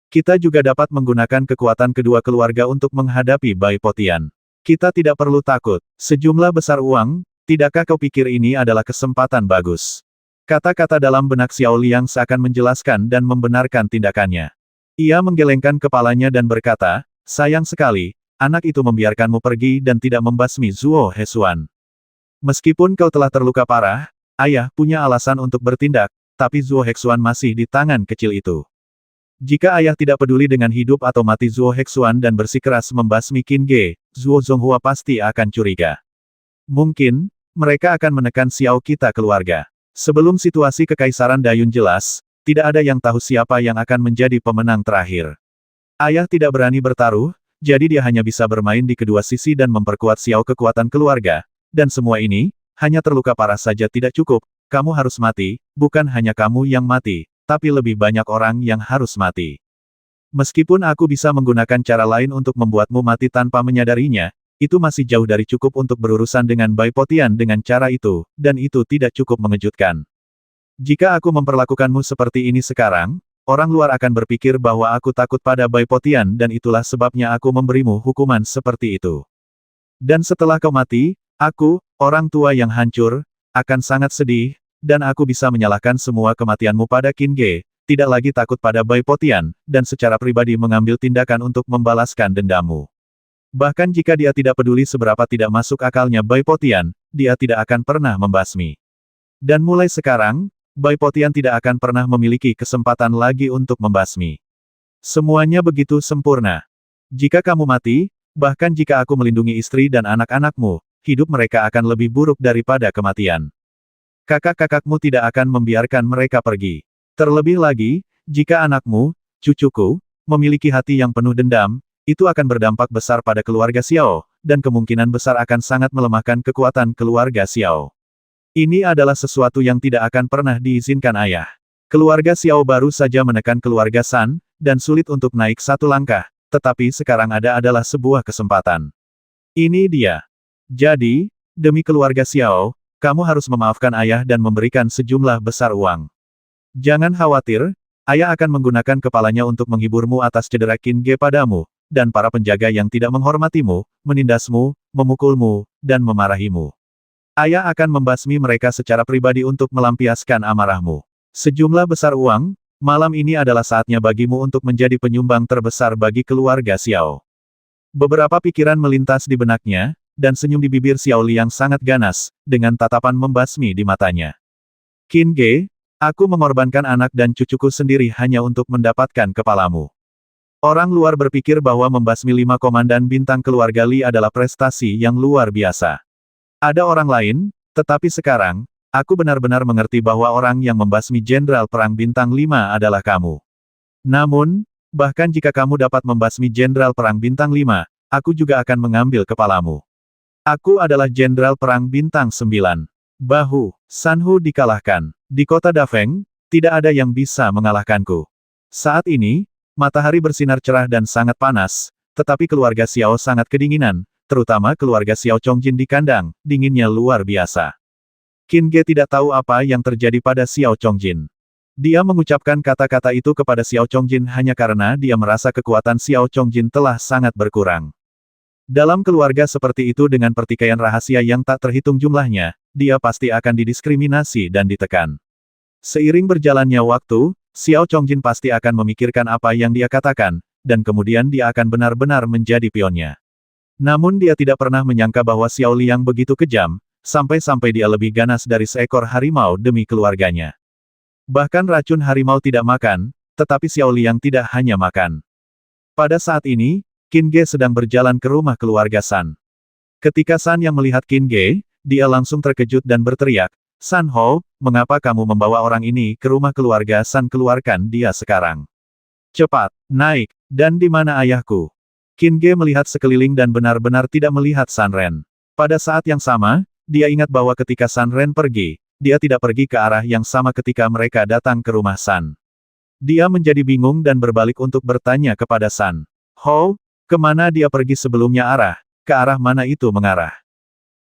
Kita juga dapat menggunakan kekuatan kedua keluarga untuk menghadapi Bai Potian. Kita tidak perlu takut. Sejumlah besar uang, tidakkah kau pikir ini adalah kesempatan bagus? Kata-kata dalam benak Xiao Liang seakan menjelaskan dan membenarkan tindakannya. Ia menggelengkan kepalanya dan berkata, sayang sekali, anak itu membiarkanmu pergi dan tidak membasmi Zuo Hexuan. Meskipun kau telah terluka parah, ayah punya alasan untuk bertindak, tapi Zuo Hexuan masih di tangan kecil itu. Jika ayah tidak peduli dengan hidup atau mati Zuo Hexuan dan bersikeras membasmi Qin Ge, Zuo Zonghua pasti akan curiga. Mungkin, mereka akan menekan Xiao kita keluarga. Sebelum situasi Kekaisaran Dayun jelas, tidak ada yang tahu siapa yang akan menjadi pemenang terakhir. Ayah tidak berani bertaruh, jadi dia hanya bisa bermain di kedua sisi dan memperkuat Xiao kekuatan keluarga. Dan semua ini, hanya terluka parah saja tidak cukup, kamu harus mati, bukan hanya kamu yang mati, tapi lebih banyak orang yang harus mati. Meskipun aku bisa menggunakan cara lain untuk membuatmu mati tanpa menyadarinya, itu masih jauh dari cukup untuk berurusan dengan Bai Potian dengan cara itu, dan itu tidak cukup mengejutkan. Jika aku memperlakukanmu seperti ini sekarang, orang luar akan berpikir bahwa aku takut pada Bai Potian dan itulah sebabnya aku memberimu hukuman seperti itu. Dan setelah kau mati, aku, orang tua yang hancur, akan sangat sedih, dan aku bisa menyalahkan semua kematianmu pada Qin Ge, tidak lagi takut pada Bai Potian, dan secara pribadi mengambil tindakan untuk membalaskan dendammu. Bahkan jika dia tidak peduli seberapa tidak masuk akalnya Bai Potian, dia tidak akan pernah membasmi. Dan mulai sekarang, Bai Potian tidak akan pernah memiliki kesempatan lagi untuk membasmi. Semuanya begitu sempurna. Jika kamu mati, bahkan jika aku melindungi istri dan anak-anakmu, hidup mereka akan lebih buruk daripada kematian. Kakak-kakakmu tidak akan membiarkan mereka pergi. Terlebih lagi, jika anakmu, cucuku, memiliki hati yang penuh dendam, itu akan berdampak besar pada keluarga Xiao, dan kemungkinan besar akan sangat melemahkan kekuatan keluarga Xiao. Ini adalah sesuatu yang tidak akan pernah diizinkan ayah. Keluarga Xiao baru saja menekan keluarga San, dan sulit untuk naik satu langkah, tetapi sekarang adalah sebuah kesempatan. Ini dia. Jadi, demi keluarga Xiao, kamu harus memaafkan ayah dan memberikan sejumlah besar uang. Jangan khawatir, ayah akan menggunakan kepalanya untuk menghiburmu atas cedera Qin Ge padamu, dan para penjaga yang tidak menghormatimu, menindasmu, memukulmu, dan memarahimu. Ayah akan membasmi mereka secara pribadi untuk melampiaskan amarahmu. Sejumlah besar uang, malam ini adalah saatnya bagimu untuk menjadi penyumbang terbesar bagi keluarga Xiao. Beberapa pikiran melintas di benaknya, dan senyum di bibir Xiao Liang sangat ganas, dengan tatapan membasmi di matanya. Qin Ge, aku mengorbankan anak dan cucuku sendiri hanya untuk mendapatkan kepalamu. Orang luar berpikir bahwa membasmi 5 komandan bintang keluarga Li adalah prestasi yang luar biasa. Ada orang lain, tetapi sekarang, aku benar-benar mengerti bahwa orang yang membasmi Jenderal Perang Bintang 5 adalah kamu. Namun, bahkan jika kamu dapat membasmi Jenderal Perang Bintang 5, aku juga akan mengambil kepalamu. Aku adalah Jenderal Perang Bintang 9. Bahu, Sanhu dikalahkan. Di kota Dafeng, tidak ada yang bisa mengalahkanku. Saat ini, matahari bersinar cerah dan sangat panas, tetapi keluarga Xiao sangat kedinginan, terutama keluarga Xiao Chongjin di kandang, dinginnya luar biasa. Qin Ge tidak tahu apa yang terjadi pada Xiao Chongjin. Dia mengucapkan kata-kata itu kepada Xiao Chongjin hanya karena dia merasa kekuatan Xiao Chongjin telah sangat berkurang. Dalam keluarga seperti itu dengan pertikaian rahasia yang tak terhitung jumlahnya, dia pasti akan didiskriminasi dan ditekan. Seiring berjalannya waktu, Xiao Chongjin pasti akan memikirkan apa yang dia katakan, dan kemudian dia akan benar-benar menjadi pionnya. Namun dia tidak pernah menyangka bahwa Xiao Liang begitu kejam, sampai-sampai dia lebih ganas dari seekor harimau demi keluarganya. Bahkan racun harimau tidak makan, tetapi Xiao Liang tidak hanya makan. Pada saat ini, Qin Ge sedang berjalan ke rumah keluarga San. Ketika San yang melihat Qin Ge, dia langsung terkejut dan berteriak, "San Hou, mengapa kamu membawa orang ini ke rumah keluarga San? Keluarkan dia sekarang. Cepat, naik, dan di mana ayahku?" Qin Ge melihat sekeliling dan benar-benar tidak melihat San Ren. Pada saat yang sama, dia ingat bahwa ketika San Ren pergi, dia tidak pergi ke arah yang sama ketika mereka datang ke rumah San. Dia menjadi bingung dan berbalik untuk bertanya kepada San Hou, kemana dia pergi sebelumnya ke arah mana itu mengarah.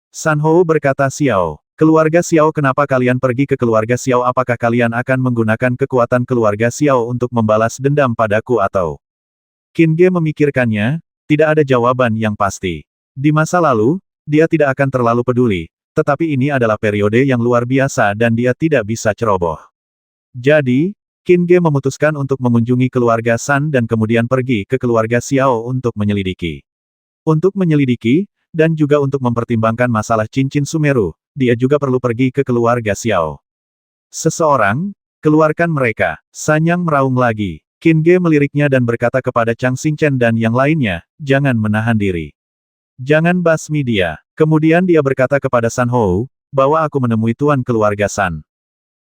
San Hou berkata, "Xiao, keluarga Xiao, kenapa kalian pergi ke keluarga Xiao? Apakah kalian akan menggunakan kekuatan keluarga Xiao untuk membalas dendam padaku atau?" Qin Ge memikirkannya, tidak ada jawaban yang pasti. Di masa lalu, dia tidak akan terlalu peduli, tetapi ini adalah periode yang luar biasa dan dia tidak bisa ceroboh. Jadi, Qin Ge memutuskan untuk mengunjungi keluarga San dan kemudian pergi ke keluarga Xiao untuk menyelidiki. Untuk menyelidiki, dan juga untuk mempertimbangkan masalah cincin Sumeru, dia juga perlu pergi ke keluarga Xiao. "Seseorang, keluarkan mereka." Sanyang meraung lagi. Qin Ge meliriknya dan berkata kepada Chang Xingchen dan yang lainnya, "Jangan menahan diri. Jangan basmi dia." Kemudian dia berkata kepada San Hou, "Bawa aku menemui tuan keluarga San.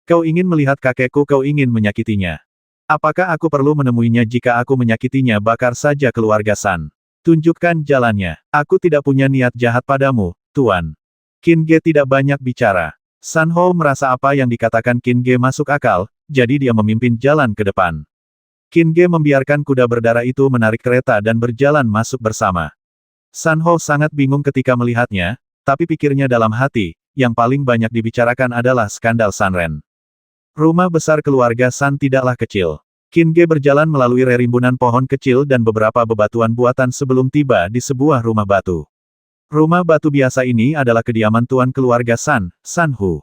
Kau ingin melihat kakekku, kau ingin menyakitinya. Apakah aku perlu menemuinya? Jika aku menyakitinya, bakar saja keluarga San. Tunjukkan jalannya. Aku tidak punya niat jahat padamu, tuan." Qin Ge tidak banyak bicara. San Hou merasa apa yang dikatakan Qin Ge masuk akal, jadi dia memimpin jalan ke depan. Qin Ge membiarkan kuda berdarah itu menarik kereta dan berjalan masuk bersama. San Hou sangat bingung ketika melihatnya, tapi pikirnya dalam hati, yang paling banyak dibicarakan adalah skandal San Ren. Rumah besar keluarga San tidaklah kecil. Qin Ge berjalan melalui rerimbunan pohon kecil dan beberapa bebatuan buatan sebelum tiba di sebuah rumah batu. Rumah batu biasa ini adalah kediaman tuan keluarga San, San Hu.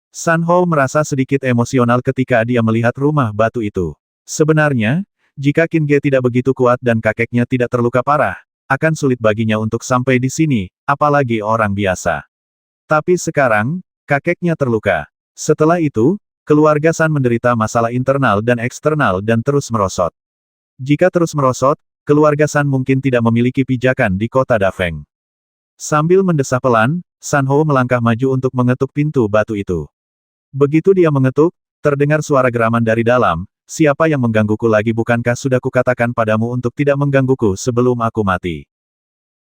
San Hou merasa sedikit emosional ketika dia melihat rumah batu itu. Sebenarnya, jika Qin Ge tidak begitu kuat dan kakeknya tidak terluka parah, akan sulit baginya untuk sampai di sini, apalagi orang biasa. Tapi sekarang, kakeknya terluka. Setelah itu, keluarga San menderita masalah internal dan eksternal dan terus merosot. Jika terus merosot, keluarga San mungkin tidak memiliki pijakan di kota Dafeng. Sambil mendesah pelan, San Hou melangkah maju untuk mengetuk pintu batu itu. Begitu dia mengetuk, terdengar suara geraman dari dalam, siapa yang menggangguku lagi, bukankah sudah kukatakan padamu untuk tidak menggangguku sebelum aku mati?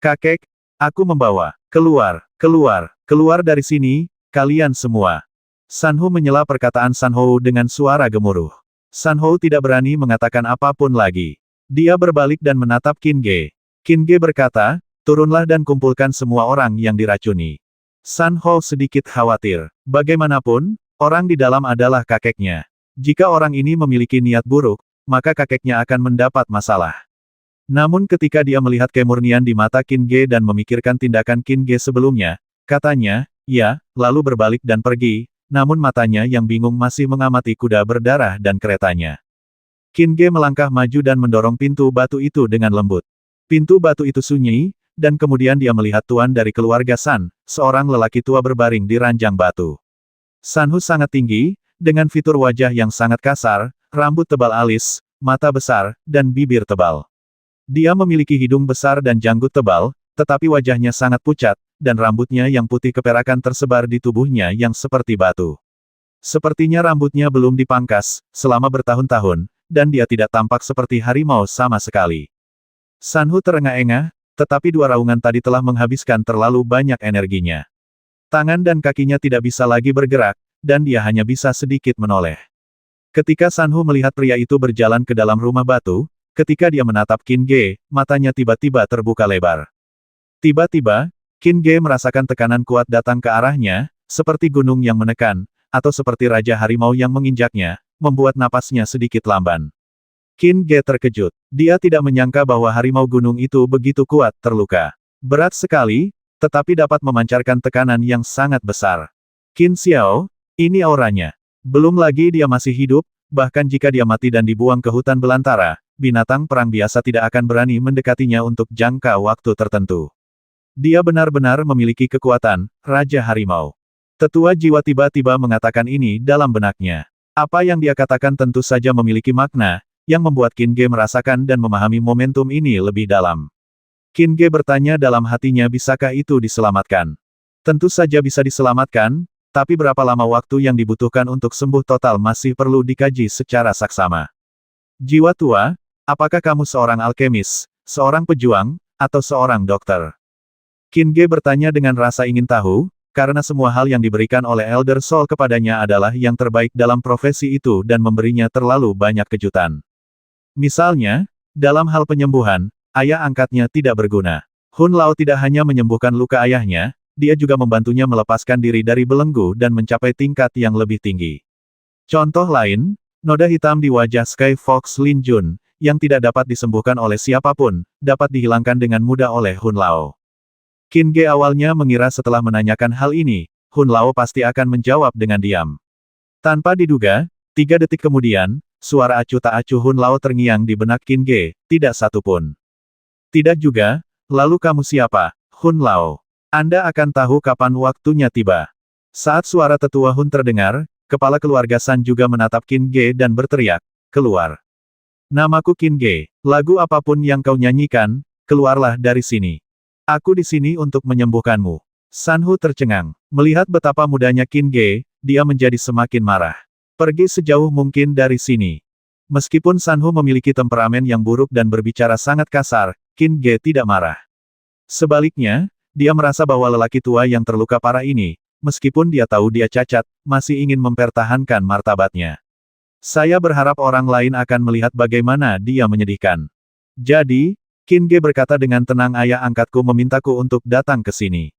Kakek, aku membawa, keluar, keluar, keluar dari sini, kalian semua. San Hou menyela perkataan San Hou dengan suara gemuruh. San Hou tidak berani mengatakan apapun lagi. Dia berbalik dan menatap Qin Ge. Qin Ge berkata, turunlah dan kumpulkan semua orang yang diracuni. San Hou sedikit khawatir. Bagaimanapun, orang di dalam adalah kakeknya. Jika orang ini memiliki niat buruk, maka kakeknya akan mendapat masalah. Namun ketika dia melihat kemurnian di mata Qin Ge dan memikirkan tindakan Qin Ge sebelumnya, katanya, ya, lalu berbalik dan pergi, namun matanya yang bingung masih mengamati kuda berdarah dan keretanya. Qin Ge melangkah maju dan mendorong pintu batu itu dengan lembut. Pintu batu itu sunyi, dan kemudian dia melihat tuan dari keluarga San, seorang lelaki tua berbaring di ranjang batu. San Hu sangat tinggi, dengan fitur wajah yang sangat kasar, rambut tebal alis, mata besar, dan bibir tebal. Dia memiliki hidung besar dan janggut tebal, tetapi wajahnya sangat pucat, dan rambutnya yang putih keperakan tersebar di tubuhnya yang seperti batu. Sepertinya rambutnya belum dipangkas, selama bertahun-tahun, dan dia tidak tampak seperti harimau sama sekali. San Hu terengah-engah, tetapi dua raungan tadi telah menghabiskan terlalu banyak energinya. Tangan dan kakinya tidak bisa lagi bergerak, dan dia hanya bisa sedikit menoleh. Ketika San Hu melihat pria itu berjalan ke dalam rumah batu, ketika dia menatap Qin Ge, matanya tiba-tiba terbuka lebar. Tiba-tiba, Qin Ge merasakan tekanan kuat datang ke arahnya, seperti gunung yang menekan, atau seperti raja harimau yang menginjaknya, membuat napasnya sedikit lamban. Qin Ge terkejut. Dia tidak menyangka bahwa harimau gunung itu begitu kuat, terluka. Berat sekali, tetapi dapat memancarkan tekanan yang sangat besar. Qin Xiao, ini auranya. Belum lagi dia masih hidup, bahkan jika dia mati dan dibuang ke hutan belantara, binatang perang biasa tidak akan berani mendekatinya untuk jangka waktu tertentu. Dia benar-benar memiliki kekuatan, Raja Harimau. Tetua jiwa tiba-tiba mengatakan ini dalam benaknya. Apa yang dia katakan tentu saja memiliki makna, yang membuat Qin Ge merasakan dan memahami momentum ini lebih dalam. Qin Ge bertanya dalam hatinya, bisakah itu diselamatkan? Tentu saja bisa diselamatkan, tapi berapa lama waktu yang dibutuhkan untuk sembuh total masih perlu dikaji secara saksama. Jiwa tua, apakah kamu seorang alkemis, seorang pejuang, atau seorang dokter? Qin Ge bertanya dengan rasa ingin tahu, karena semua hal yang diberikan oleh Elder Soul kepadanya adalah yang terbaik dalam profesi itu dan memberinya terlalu banyak kejutan. Misalnya, dalam hal penyembuhan, ayah angkatnya tidak berguna. Hun Lao tidak hanya menyembuhkan luka ayahnya, dia juga membantunya melepaskan diri dari belenggu dan mencapai tingkat yang lebih tinggi. Contoh lain, noda hitam di wajah Sky Fox Lin Jun, yang tidak dapat disembuhkan oleh siapapun, dapat dihilangkan dengan mudah oleh Hun Lao. Qin Ge awalnya mengira setelah menanyakan hal ini, Hun Lao pasti akan menjawab dengan diam. Tanpa diduga, 3 detik kemudian, suara acuh tak acuh Hun Lao terngiang di benak Qin Ge, tidak satu pun. Tidak juga, lalu kamu siapa, Hun Lao? Anda akan tahu kapan waktunya tiba. Saat suara tetua Hun terdengar, kepala keluarga San juga menatap Qin Ge dan berteriak, keluar. Namaku Qin Ge, lagu apapun yang kau nyanyikan, keluarlah dari sini. Aku di sini untuk menyembuhkanmu. San Hu tercengang. Melihat betapa mudanya Qin Ge, dia menjadi semakin marah. Pergi sejauh mungkin dari sini. Meskipun San Hu memiliki temperamen yang buruk dan berbicara sangat kasar, Qin Ge tidak marah. Sebaliknya, dia merasa bahwa lelaki tua yang terluka parah ini, meskipun dia tahu dia cacat, masih ingin mempertahankan martabatnya. Saya berharap orang lain akan melihat bagaimana dia menyedihkan. Jadi, Qin Ge berkata dengan tenang, ayah angkatku memintaku untuk datang ke sini.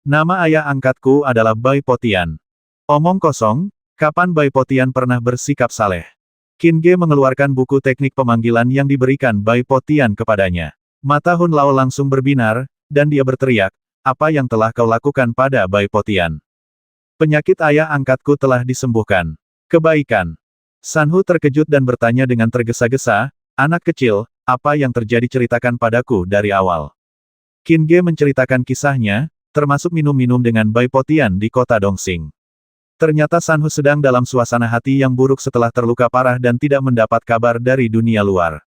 Nama ayah angkatku adalah Bai Potian. Omong kosong, kapan Bai Potian pernah bersikap saleh? Qin Ge mengeluarkan buku teknik pemanggilan yang diberikan Bai Potian kepadanya. Mata Hun Lao langsung berbinar, dan dia berteriak, apa yang telah kau lakukan pada Bai Potian? Penyakit ayah angkatku telah disembuhkan. Kebaikan. San Hu terkejut dan bertanya dengan tergesa-gesa, anak kecil, apa yang terjadi, ceritakan padaku dari awal. Qin Ge menceritakan kisahnya, termasuk minum-minum dengan Bai Potian di kota Dongxing. Ternyata San Hu sedang dalam suasana hati yang buruk setelah terluka parah dan tidak mendapat kabar dari dunia luar.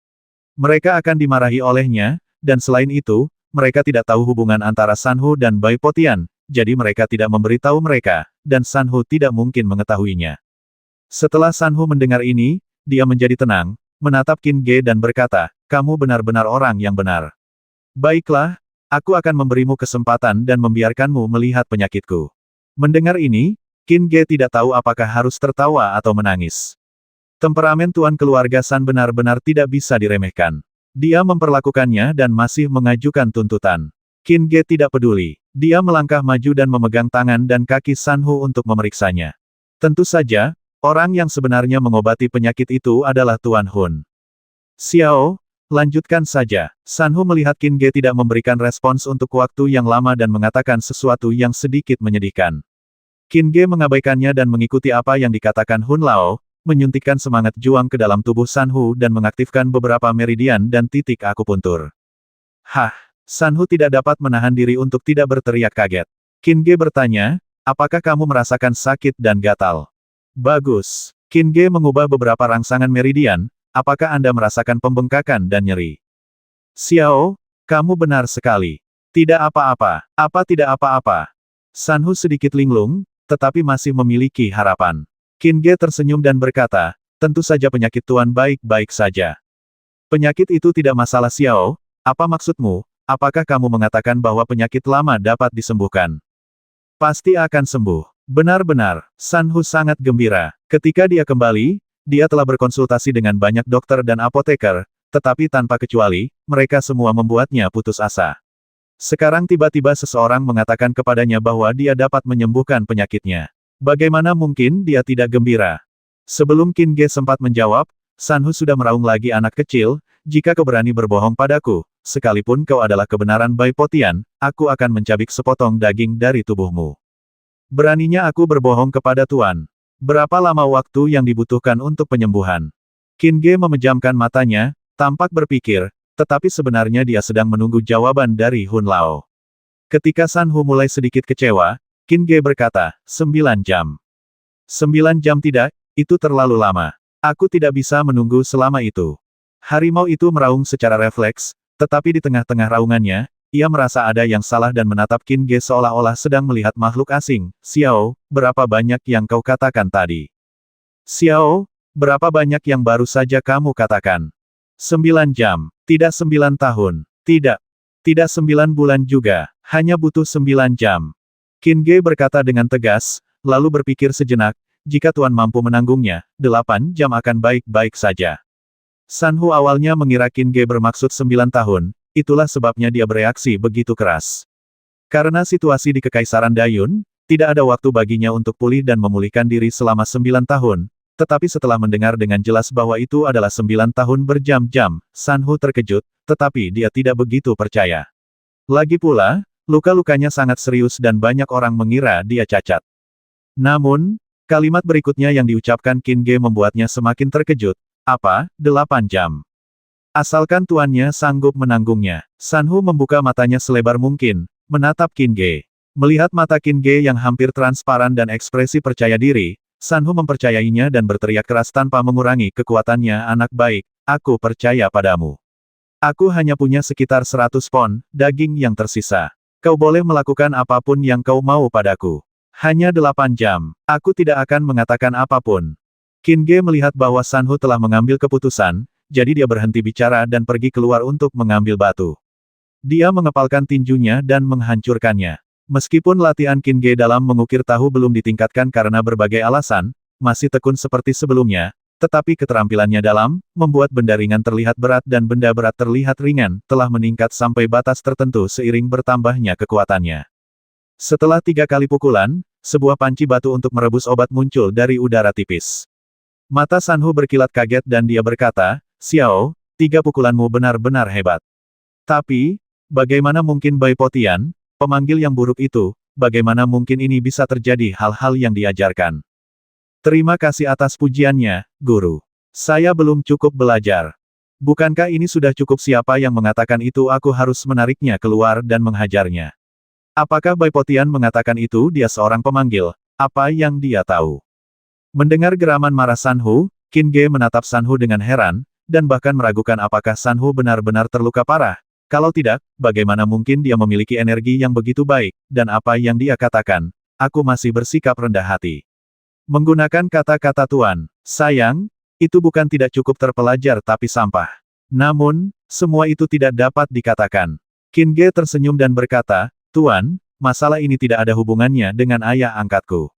Mereka akan dimarahi olehnya, dan selain itu, mereka tidak tahu hubungan antara Sanhu dan Bai Potian, jadi mereka tidak memberitahu mereka, dan Sanhu tidak mungkin mengetahuinya. Setelah Sanhu mendengar ini, dia menjadi tenang, menatap Qin Ge dan berkata, kamu benar-benar orang yang benar. Baiklah, aku akan memberimu kesempatan dan membiarkanmu melihat penyakitku. Mendengar ini, Qin Ge tidak tahu apakah harus tertawa atau menangis. Temperamen tuan keluarga San benar-benar tidak bisa diremehkan. Dia memperlakukannya dan masih mengajukan tuntutan. Qin Ge tidak peduli. Dia melangkah maju dan memegang tangan dan kaki Sanhu untuk memeriksanya. Tentu saja, orang yang sebenarnya mengobati penyakit itu adalah Tuan Hun. Xiao, lanjutkan saja. Sanhu melihat Qin Ge tidak memberikan respons untuk waktu yang lama dan mengatakan sesuatu yang sedikit menyedihkan. Qin Ge mengabaikannya dan mengikuti apa yang dikatakan Hun Lao, menyuntikkan semangat juang ke dalam tubuh Sanhu dan mengaktifkan beberapa meridian dan titik akupuntur. Hah, Sanhu tidak dapat menahan diri untuk tidak berteriak kaget. Qin Ge bertanya, apakah kamu merasakan sakit dan gatal? Bagus. Qin Ge mengubah beberapa rangsangan meridian, apakah Anda merasakan pembengkakan dan nyeri? Xiao, kamu benar sekali. Tidak apa-apa, tidak apa-apa. Sanhu sedikit linglung, tetapi masih memiliki harapan. Qin Ge tersenyum dan berkata, tentu saja penyakit Tuan baik-baik saja. Penyakit itu tidak masalah Xiao, apa maksudmu? Apakah kamu mengatakan bahwa penyakit lama dapat disembuhkan? Pasti akan sembuh. Benar-benar, Sanhu sangat gembira. Ketika dia kembali, dia telah berkonsultasi dengan banyak dokter dan apoteker, tetapi tanpa kecuali, mereka semua membuatnya putus asa. Sekarang tiba-tiba seseorang mengatakan kepadanya bahwa dia dapat menyembuhkan penyakitnya. Bagaimana mungkin dia tidak gembira? Sebelum Qin Ge sempat menjawab, Sanhu sudah meraung lagi anak kecil, jika kau berani berbohong padaku, sekalipun kau adalah kebenaran Bai Potian, aku akan mencabik sepotong daging dari tubuhmu. Beraninya aku berbohong kepada Tuan. Berapa lama waktu yang dibutuhkan untuk penyembuhan? Qin Ge memejamkan matanya, tampak berpikir, tetapi sebenarnya dia sedang menunggu jawaban dari Hun Lao. Ketika Sanhu mulai sedikit kecewa, Qin Ge berkata, 9 jam. 9 jam tidak, itu terlalu lama. Aku tidak bisa menunggu selama itu. Harimau itu meraung secara refleks, tetapi di tengah-tengah raungannya, ia merasa ada yang salah dan menatap Qin Ge seolah-olah sedang melihat makhluk asing. Xiao, berapa banyak yang kau katakan tadi? Xiao, berapa banyak yang baru saja kamu katakan? 9 jam, tidak 9 tahun, tidak 9 bulan juga, hanya butuh 9 jam. Qin Ge berkata dengan tegas, lalu berpikir sejenak, jika Tuan mampu menanggungnya, 8 jam akan baik-baik saja. Sanhu awalnya mengira Qin Ge bermaksud 9 tahun, itulah sebabnya dia bereaksi begitu keras. Karena situasi di Kekaisaran Dayun, tidak ada waktu baginya untuk pulih dan memulihkan diri selama 9 tahun, tetapi setelah mendengar dengan jelas bahwa itu adalah 9 tahun berjam-jam, Sanhu terkejut, tetapi dia tidak begitu percaya. Lagi pula, luka-lukanya sangat serius dan banyak orang mengira dia cacat. Namun, kalimat berikutnya yang diucapkan Qin Ge membuatnya semakin terkejut. Apa, 8 jam? Asalkan tuannya sanggup menanggungnya. Sanhu membuka matanya selebar mungkin, menatap Qin Ge. Melihat mata Qin Ge yang hampir transparan dan ekspresi percaya diri, Sanhu mempercayainya dan berteriak keras tanpa mengurangi kekuatannya. Anak baik, aku percaya padamu. Aku hanya punya sekitar 100 pon, daging yang tersisa. Kau boleh melakukan apapun yang kau mau padaku. Hanya 8 jam. Aku tidak akan mengatakan apapun. Qin Ge melihat bahwa Sanhu telah mengambil keputusan, jadi dia berhenti bicara dan pergi keluar untuk mengambil batu. Dia mengepalkan tinjunya dan menghancurkannya. Meskipun latihan Qin Ge dalam mengukir tahu belum ditingkatkan karena berbagai alasan, masih tekun seperti sebelumnya, tetapi keterampilannya dalam membuat benda ringan terlihat berat dan benda berat terlihat ringan, telah meningkat sampai batas tertentu seiring bertambahnya kekuatannya. Setelah 3 kali pukulan, sebuah panci batu untuk merebus obat muncul dari udara tipis. Mata Sanhu berkilat kaget dan dia berkata, Xiao, 3 pukulanmu benar-benar hebat. Tapi, bagaimana mungkin Bai Potian, pemanggil yang buruk itu, bagaimana mungkin ini bisa terjadi hal-hal yang diajarkan? Terima kasih atas pujiannya, Guru. Saya belum cukup belajar. Bukankah ini sudah cukup? Siapa yang mengatakan itu? Aku harus menariknya keluar dan menghajarnya. Apakah Bai Potian mengatakan itu? Dia seorang pemanggil. Apa yang dia tahu? Mendengar geraman marah Sanhu, Qin Ge menatap Sanhu dengan heran, dan bahkan meragukan apakah Sanhu benar-benar terluka parah. Kalau tidak, bagaimana mungkin dia memiliki energi yang begitu baik, dan apa yang dia katakan? Aku masih bersikap rendah hati. Menggunakan kata-kata Tuan, sayang, itu bukan tidak cukup terpelajar tapi sampah. Namun, semua itu tidak dapat dikatakan. Qin Ge tersenyum dan berkata, Tuan, masalah ini tidak ada hubungannya dengan ayah angkatku.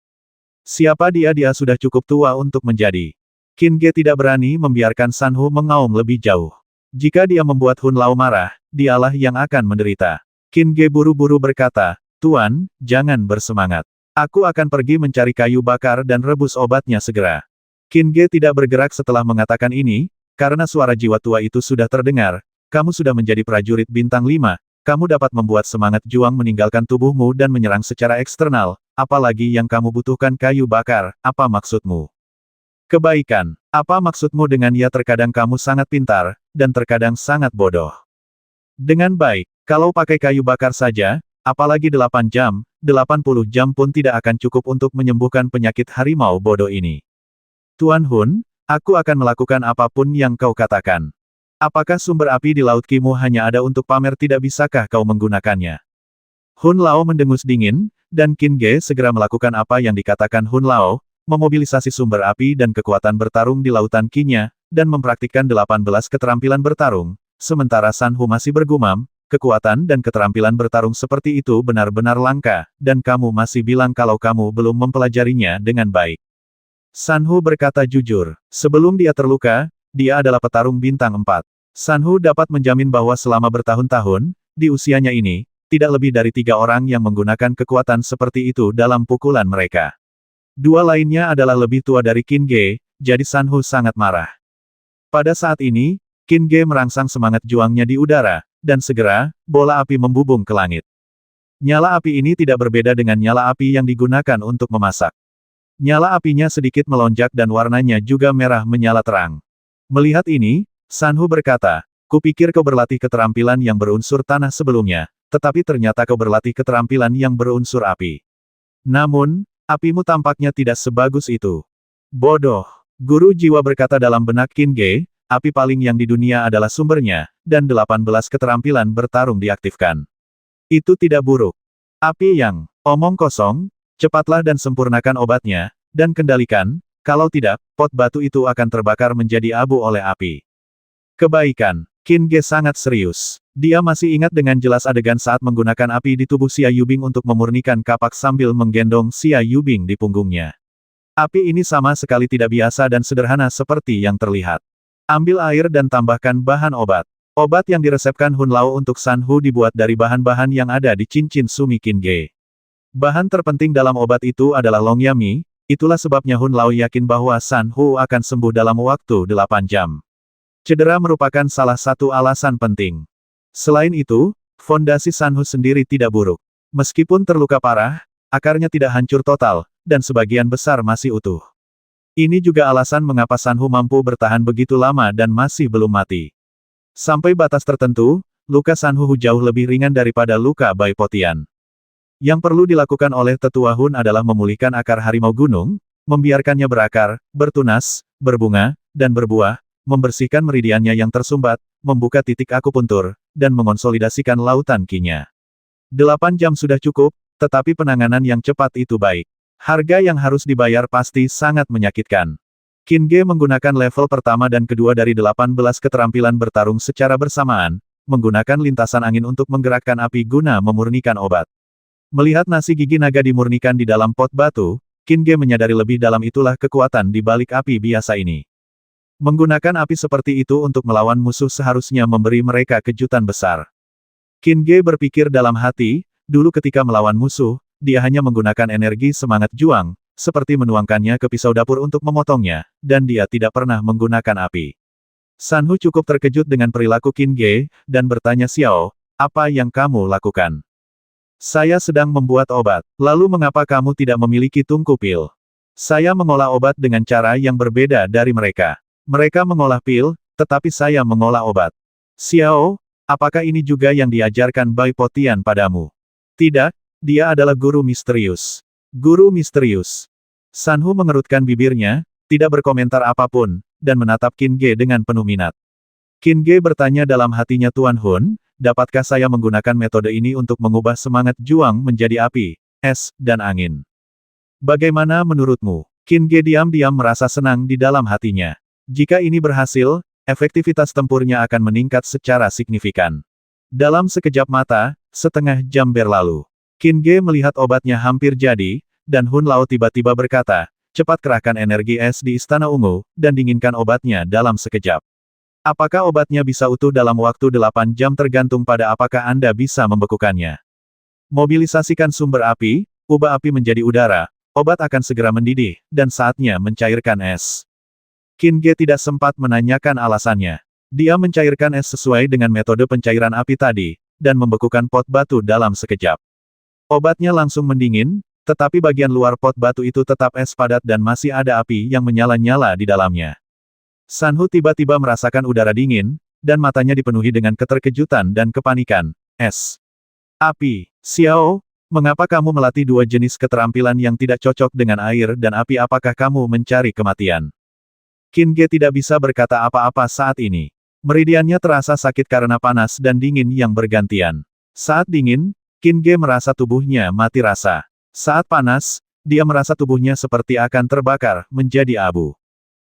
Siapa dia? Dia sudah cukup tua untuk menjadi. Qin Ge tidak berani membiarkan Sanhu mengaum lebih jauh. Jika dia membuat Hun Lao marah, dialah yang akan menderita. Qin Ge buru-buru berkata, Tuan, jangan bersemangat. Aku akan pergi mencari kayu bakar dan rebus obatnya segera. Qin Ge tidak bergerak setelah mengatakan ini, karena suara jiwa tua itu sudah terdengar. Kamu sudah menjadi prajurit bintang 5, kamu dapat membuat semangat juang meninggalkan tubuhmu dan menyerang secara eksternal, apalagi yang kamu butuhkan kayu bakar, apa maksudmu? Kebaikan. Apa maksudmu dengan ya? Terkadang kamu sangat pintar, dan terkadang sangat bodoh. Dengan baik, kalau pakai kayu bakar saja, apalagi 8 jam, 80 jam pun tidak akan cukup untuk menyembuhkan penyakit harimau bodoh ini. Tuan Hun, aku akan melakukan apapun yang kau katakan. Apakah sumber api di Laut Kimu hanya ada untuk pamer? Tidak bisakah kau menggunakannya? Hun Lao mendengus dingin, dan Qin Ge segera melakukan apa yang dikatakan Hun Lao, memobilisasi sumber api dan kekuatan bertarung di lautan Qi-nya, dan mempraktikkan 18 keterampilan bertarung, sementara Sanhu masih bergumam, kekuatan dan keterampilan bertarung seperti itu benar-benar langka, dan kamu masih bilang kalau kamu belum mempelajarinya dengan baik. Sanhu berkata jujur, sebelum dia terluka, dia adalah petarung bintang 4. Sanhu dapat menjamin bahwa selama bertahun-tahun, di usianya ini, tidak lebih dari 3 orang yang menggunakan kekuatan seperti itu dalam pukulan mereka. 2 lainnya adalah lebih tua dari Qin Ge, jadi Sanhu sangat marah. Pada saat ini, Qin Ge merangsang semangat juangnya di udara, dan segera, bola api membubung ke langit. Nyala api ini tidak berbeda dengan nyala api yang digunakan untuk memasak. Nyala apinya sedikit melonjak dan warnanya juga merah menyala terang. Melihat ini, Sanhu berkata, kupikir kau berlatih keterampilan yang berunsur tanah sebelumnya, tetapi ternyata kau berlatih keterampilan yang berunsur api. Namun, apimu tampaknya tidak sebagus itu. Bodoh. Guru jiwa berkata dalam benak Qin Ge, api paling yang di dunia adalah sumbernya, dan 18 keterampilan bertarung diaktifkan. Itu tidak buruk. Api yang, omong kosong, cepatlah dan sempurnakan obatnya, dan kendalikan, kalau tidak, pot batu itu akan terbakar menjadi abu oleh api. Kebaikan. Qin Ge sangat serius. Dia masih ingat dengan jelas adegan saat menggunakan api di tubuh Xia Yubing untuk memurnikan kapak sambil menggendong Xia Yubing di punggungnya. Api ini sama sekali tidak biasa dan sederhana seperti yang terlihat. Ambil air dan tambahkan bahan obat. Obat yang diresepkan Hun Lao untuk Sanhu dibuat dari bahan-bahan yang ada di cincin sumi Qin Ge. Bahan terpenting dalam obat itu adalah Long Yami, itulah sebabnya Hun Lao yakin bahwa Sanhu akan sembuh dalam waktu 8 jam. Cedera merupakan salah satu alasan penting. Selain itu, fondasi Sanhu sendiri tidak buruk. Meskipun terluka parah, akarnya tidak hancur total, dan sebagian besar masih utuh. Ini juga alasan mengapa Sanhu mampu bertahan begitu lama dan masih belum mati. Sampai batas tertentu, luka Sanhu jauh lebih ringan daripada luka Bai Potian. Yang perlu dilakukan oleh tetua Hun adalah memulihkan akar harimau gunung, membiarkannya berakar, bertunas, berbunga, dan berbuah, membersihkan meridiannya yang tersumbat, membuka titik akupuntur, dan mengonsolidasikan lautan Qi-nya. 8 jam sudah cukup, tetapi penanganan yang cepat itu baik. Harga yang harus dibayar pasti sangat menyakitkan. Qin Ge menggunakan level pertama dan kedua dari 18 keterampilan bertarung secara bersamaan, menggunakan lintasan angin untuk menggerakkan api guna memurnikan obat. Melihat nasi gigi naga dimurnikan di dalam pot batu, Qin Ge menyadari lebih dalam itulah kekuatan di balik api biasa ini. Menggunakan api seperti itu untuk melawan musuh seharusnya memberi mereka kejutan besar. Qin Ge berpikir dalam hati, dulu ketika melawan musuh, dia hanya menggunakan energi semangat juang, seperti menuangkannya ke pisau dapur untuk memotongnya, dan dia tidak pernah menggunakan api. Sanhu cukup terkejut dengan perilaku Qin Ge, dan bertanya Xiao, apa yang kamu lakukan? Saya sedang membuat obat, lalu mengapa kamu tidak memiliki tungku pil? Saya mengolah obat dengan cara yang berbeda dari mereka. Mereka mengolah pil, tetapi saya mengolah obat. Xiao, apakah ini juga yang diajarkan Bai Potian padamu? Tidak, dia adalah guru misterius. Guru misterius. Sanhu mengerutkan bibirnya, tidak berkomentar apapun, dan menatap Qin Ge dengan penuh minat. Qin Ge bertanya dalam hatinya, Tuan Hun, dapatkah saya menggunakan metode ini untuk mengubah semangat juang menjadi api, es, dan angin? Bagaimana menurutmu? Qin Ge diam-diam merasa senang di dalam hatinya. Jika ini berhasil, efektivitas tempurnya akan meningkat secara signifikan. Dalam sekejap mata, setengah jam berlalu. Qin Ge melihat obatnya hampir jadi, dan Hun Lao tiba-tiba berkata, cepat kerahkan energi es di Istana Ungu, dan dinginkan obatnya dalam sekejap. Apakah obatnya bisa utuh dalam waktu 8 jam tergantung pada apakah Anda bisa membekukannya. Mobilisasikan sumber api, ubah api menjadi udara, obat akan segera mendidih, dan saatnya mencairkan es. Qin Ge tidak sempat menanyakan alasannya. Dia mencairkan es sesuai dengan metode pencairan api tadi, dan membekukan pot batu dalam sekejap. Obatnya langsung mendingin, tetapi bagian luar pot batu itu tetap es padat dan masih ada api yang menyala-nyala di dalamnya. San Hu tiba-tiba merasakan udara dingin, dan matanya dipenuhi dengan keterkejutan dan kepanikan. Es. Api. Xiao, mengapa kamu melatih dua jenis keterampilan yang tidak cocok dengan air dan api? Apakah kamu mencari kematian? Qin Ge tidak bisa berkata apa-apa saat ini. Meridiannya terasa sakit karena panas dan dingin yang bergantian. Saat dingin, Qin Ge merasa tubuhnya mati rasa. Saat panas, dia merasa tubuhnya seperti akan terbakar, menjadi abu.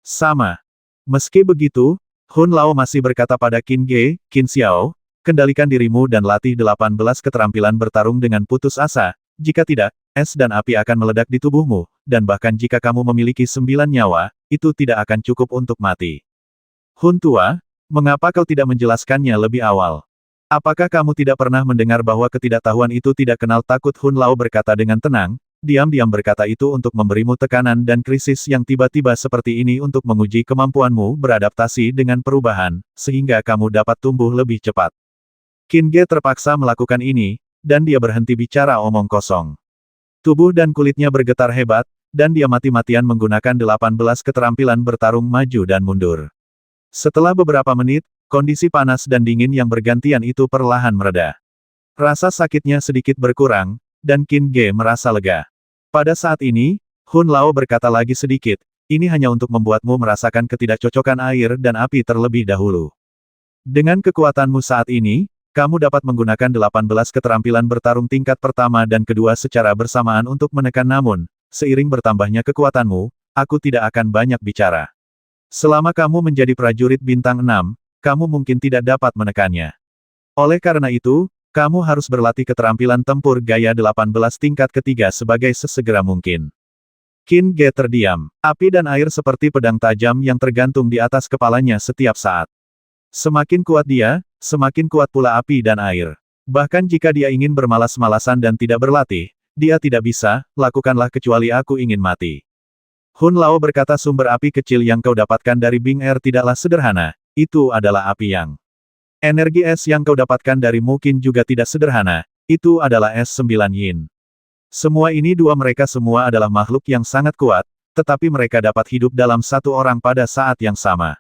Sama. Meski begitu, Hun Lao masih berkata pada Qin Ge, Qin Xiao, kendalikan dirimu dan latih 18 keterampilan bertarung dengan putus asa, jika tidak, es dan api akan meledak di tubuhmu, dan bahkan jika kamu memiliki 9 nyawa, itu tidak akan cukup untuk mati. Hun Tua, mengapa kau tidak menjelaskannya lebih awal? Apakah kamu tidak pernah mendengar bahwa ketidaktahuan itu tidak kenal takut? Hun Lao berkata dengan tenang, diam-diam berkata itu untuk memberimu tekanan dan krisis yang tiba-tiba seperti ini untuk menguji kemampuanmu beradaptasi dengan perubahan, sehingga kamu dapat tumbuh lebih cepat. Qin Ge terpaksa melakukan ini, dan dia berhenti bicara omong kosong. Tubuh dan kulitnya bergetar hebat, dan dia mati-matian menggunakan 18 keterampilan bertarung maju dan mundur. Setelah beberapa menit, kondisi panas dan dingin yang bergantian itu perlahan mereda. Rasa sakitnya sedikit berkurang, dan Qin Ge merasa lega. Pada saat ini, Hun Lao berkata lagi sedikit, ini hanya untuk membuatmu merasakan ketidakcocokan air dan api terlebih dahulu. Dengan kekuatanmu saat ini, kamu dapat menggunakan 18 keterampilan bertarung tingkat pertama dan kedua secara bersamaan untuk menekan, namun, seiring bertambahnya kekuatanmu, aku tidak akan banyak bicara. Selama kamu menjadi prajurit bintang 6, kamu mungkin tidak dapat menekannya. Oleh karena itu, kamu harus berlatih keterampilan tempur gaya 18 tingkat ketiga sebagai sesegera mungkin. Qin Ge terdiam. Api dan air seperti pedang tajam yang tergantung di atas kepalanya setiap saat. Semakin kuat dia, semakin kuat pula api dan air. Bahkan jika dia ingin bermalas-malasan dan tidak berlatih, dia tidak bisa, lakukanlah kecuali aku ingin mati. Hun Lao berkata, sumber api kecil yang kau dapatkan dari Bing Er tidaklah sederhana, itu adalah api yang. Energi es yang kau dapatkan dari mungkin juga tidak sederhana, itu adalah es 9 yin. Semua ini dua mereka semua adalah makhluk yang sangat kuat, tetapi mereka dapat hidup dalam satu orang pada saat yang sama.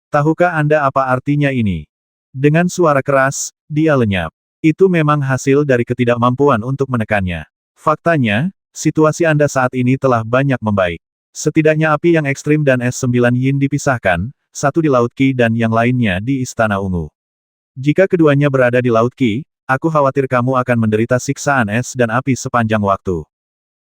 Tahukah Anda apa artinya ini? Dengan suara keras, dia lenyap. Itu memang hasil dari ketidakmampuan untuk menekannya. Faktanya, situasi Anda saat ini telah banyak membaik. Setidaknya api yang ekstrim dan es 9 yin dipisahkan, satu di Laut Qi dan yang lainnya di Istana Ungu. Jika keduanya berada di Laut Qi, aku khawatir kamu akan menderita siksaan es dan api sepanjang waktu.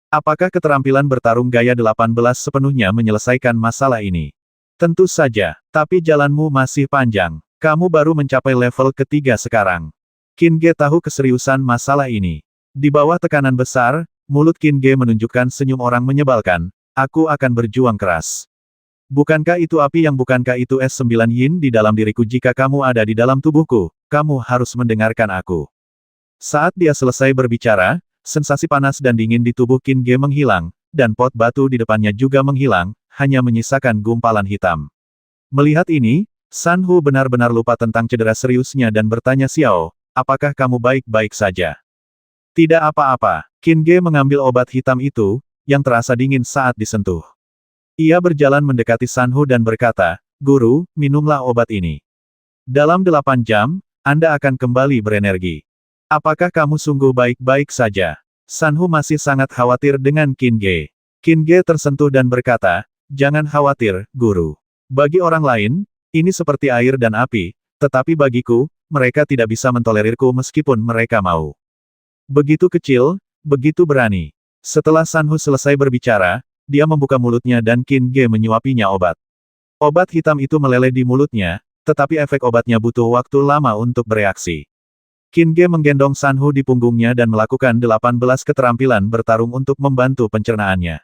Apakah keterampilan bertarung gaya 18 sepenuhnya menyelesaikan masalah ini? Tentu saja, tapi jalanmu masih panjang. Kamu baru mencapai level ketiga sekarang. Qin Ge tahu keseriusan masalah ini. Di bawah tekanan besar, mulut Qin Ge menunjukkan senyum orang menyebalkan. Aku akan berjuang keras. Bukankah itu api yang bukankah itu es 9 yin di dalam diriku? Jika kamu ada di dalam tubuhku, kamu harus mendengarkan aku. Saat dia selesai berbicara, sensasi panas dan dingin di tubuh Qin Ge menghilang, dan pot batu di depannya juga menghilang, hanya menyisakan gumpalan hitam. Melihat ini, San Hu benar-benar lupa tentang cedera seriusnya dan bertanya, Xiao, apakah kamu baik-baik saja? Tidak apa-apa. Qin Ge mengambil obat hitam itu, yang terasa dingin saat disentuh. Ia berjalan mendekati San Hu dan berkata, Guru, minumlah obat ini. Dalam 8 jam, Anda akan kembali berenergi. Apakah kamu sungguh baik-baik saja? San Hu masih sangat khawatir dengan Qin Ge. Qin Ge tersentuh dan berkata, jangan khawatir, Guru. Bagi orang lain, ini seperti air dan api, tetapi bagiku, mereka tidak bisa mentolerirku meskipun mereka mau. Begitu kecil, begitu berani. Setelah Sanhu selesai berbicara, dia membuka mulutnya dan Qin Ge menyuapinya obat. Obat hitam itu meleleh di mulutnya, tetapi efek obatnya butuh waktu lama untuk bereaksi. Qin Ge menggendong Sanhu di punggungnya dan melakukan 18 keterampilan bertarung untuk membantu pencernaannya.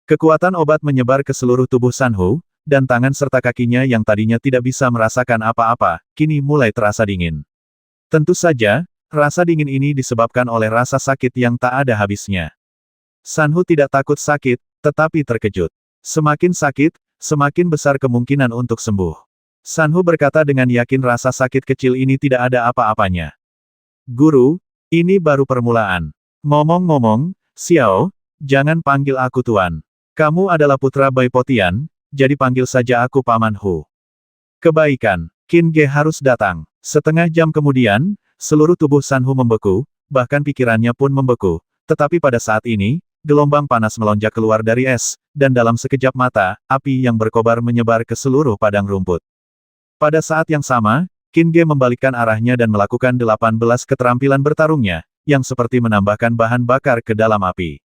Kekuatan obat menyebar ke seluruh tubuh Sanhu, dan tangan serta kakinya yang tadinya tidak bisa merasakan apa-apa, kini mulai terasa dingin. Tentu saja, rasa dingin ini disebabkan oleh rasa sakit yang tak ada habisnya. Sanhu tidak takut sakit, tetapi terkejut. Semakin sakit, semakin besar kemungkinan untuk sembuh. Sanhu berkata dengan yakin rasa sakit kecil ini tidak ada apa-apanya. Guru, ini baru permulaan. Ngomong-ngomong, Xiao, jangan panggil aku Tuan. Kamu adalah putra Baipotian, jadi panggil saja aku Paman Hu. Kebaikan, Qin Ge harus datang. Setengah jam kemudian, seluruh tubuh Sanhu membeku, bahkan pikirannya pun membeku. Tetapi pada saat ini, gelombang panas melonjak keluar dari es, dan dalam sekejap mata, api yang berkobar menyebar ke seluruh padang rumput. Pada saat yang sama, Qin Ge membalikkan arahnya dan melakukan 18 keterampilan bertarungnya, yang seperti menambahkan bahan bakar ke dalam api.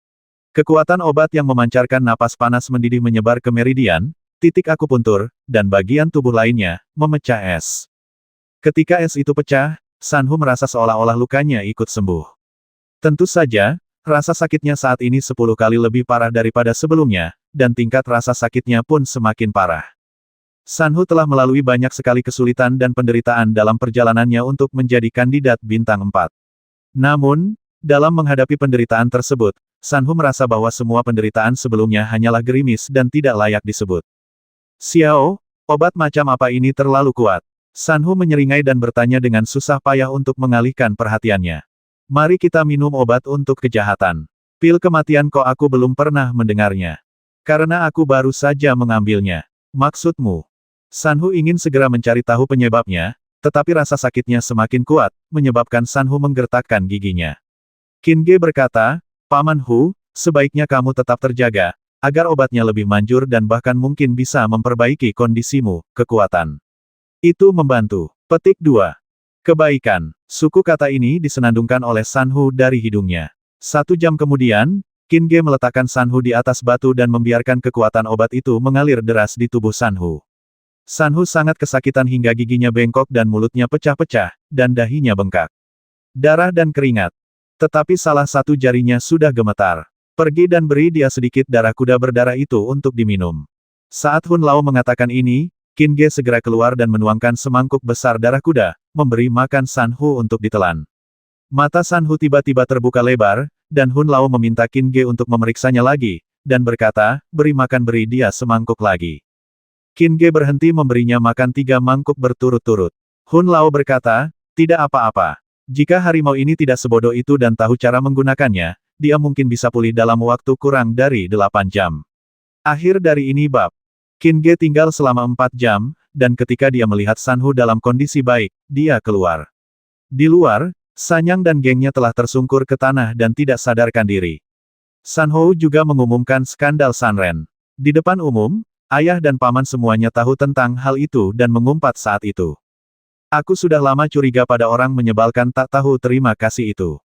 Kekuatan obat yang memancarkan napas panas mendidih menyebar ke meridian, titik akupuntur, dan bagian tubuh lainnya, memecah es. Ketika es itu pecah, Sanhu merasa seolah-olah lukanya ikut sembuh. Tentu saja, rasa sakitnya saat ini 10 kali lebih parah daripada sebelumnya, dan tingkat rasa sakitnya pun semakin parah. Sanhu telah melalui banyak sekali kesulitan dan penderitaan dalam perjalanannya untuk menjadi kandidat bintang 4. Namun, dalam menghadapi penderitaan tersebut, Sanhu merasa bahwa semua penderitaan sebelumnya hanyalah gerimis dan tidak layak disebut. Xiao, obat macam apa ini terlalu kuat? Sanhu menyeringai dan bertanya dengan susah payah untuk mengalihkan perhatiannya. Mari kita minum obat untuk kejahatan. Pil kematian kok aku belum pernah mendengarnya. Karena aku baru saja mengambilnya. Maksudmu? Sanhu ingin segera mencari tahu penyebabnya, tetapi rasa sakitnya semakin kuat, menyebabkan Sanhu menggertakkan giginya. Qin Ge berkata, Paman Hu, sebaiknya kamu tetap terjaga, agar obatnya lebih manjur dan bahkan mungkin bisa memperbaiki kondisimu, kekuatan. Itu membantu. Petik 2. Kebaikan. Suku kata ini disenandungkan oleh Sanhu dari hidungnya. 1 jam kemudian, Qin Ge meletakkan Sanhu di atas batu dan membiarkan kekuatan obat itu mengalir deras di tubuh Sanhu. Sanhu sangat kesakitan hingga giginya bengkok dan mulutnya pecah-pecah, dan dahinya bengkak. Darah dan keringat. Tetapi salah satu jarinya sudah gemetar. Pergi dan beri dia sedikit darah kuda berdarah itu untuk diminum. Saat Hun Lao mengatakan ini, Qin Ge segera keluar dan menuangkan semangkuk besar darah kuda, memberi makan Sanhu untuk ditelan. Mata Sanhu tiba-tiba terbuka lebar, dan Hun Lao meminta Qin Ge untuk memeriksanya lagi, dan berkata, beri dia semangkuk lagi. Qin Ge berhenti memberinya makan 3 mangkuk berturut-turut. Hun Lao berkata, tidak apa-apa. Jika harimau ini tidak sebodoh itu dan tahu cara menggunakannya, dia mungkin bisa pulih dalam waktu kurang dari 8 jam. Akhir dari ini bab. Qin Ge tinggal selama 4 jam, dan ketika dia melihat Sanhu dalam kondisi baik, dia keluar. Di luar, Sanyang dan gengnya telah tersungkur ke tanah dan tidak sadarkan diri. Sanhou juga mengumumkan skandal Sanren. Di depan umum, ayah dan paman semuanya tahu tentang hal itu dan mengumpat saat itu. Aku sudah lama curiga pada orang menyebalkan tak tahu terima kasih itu.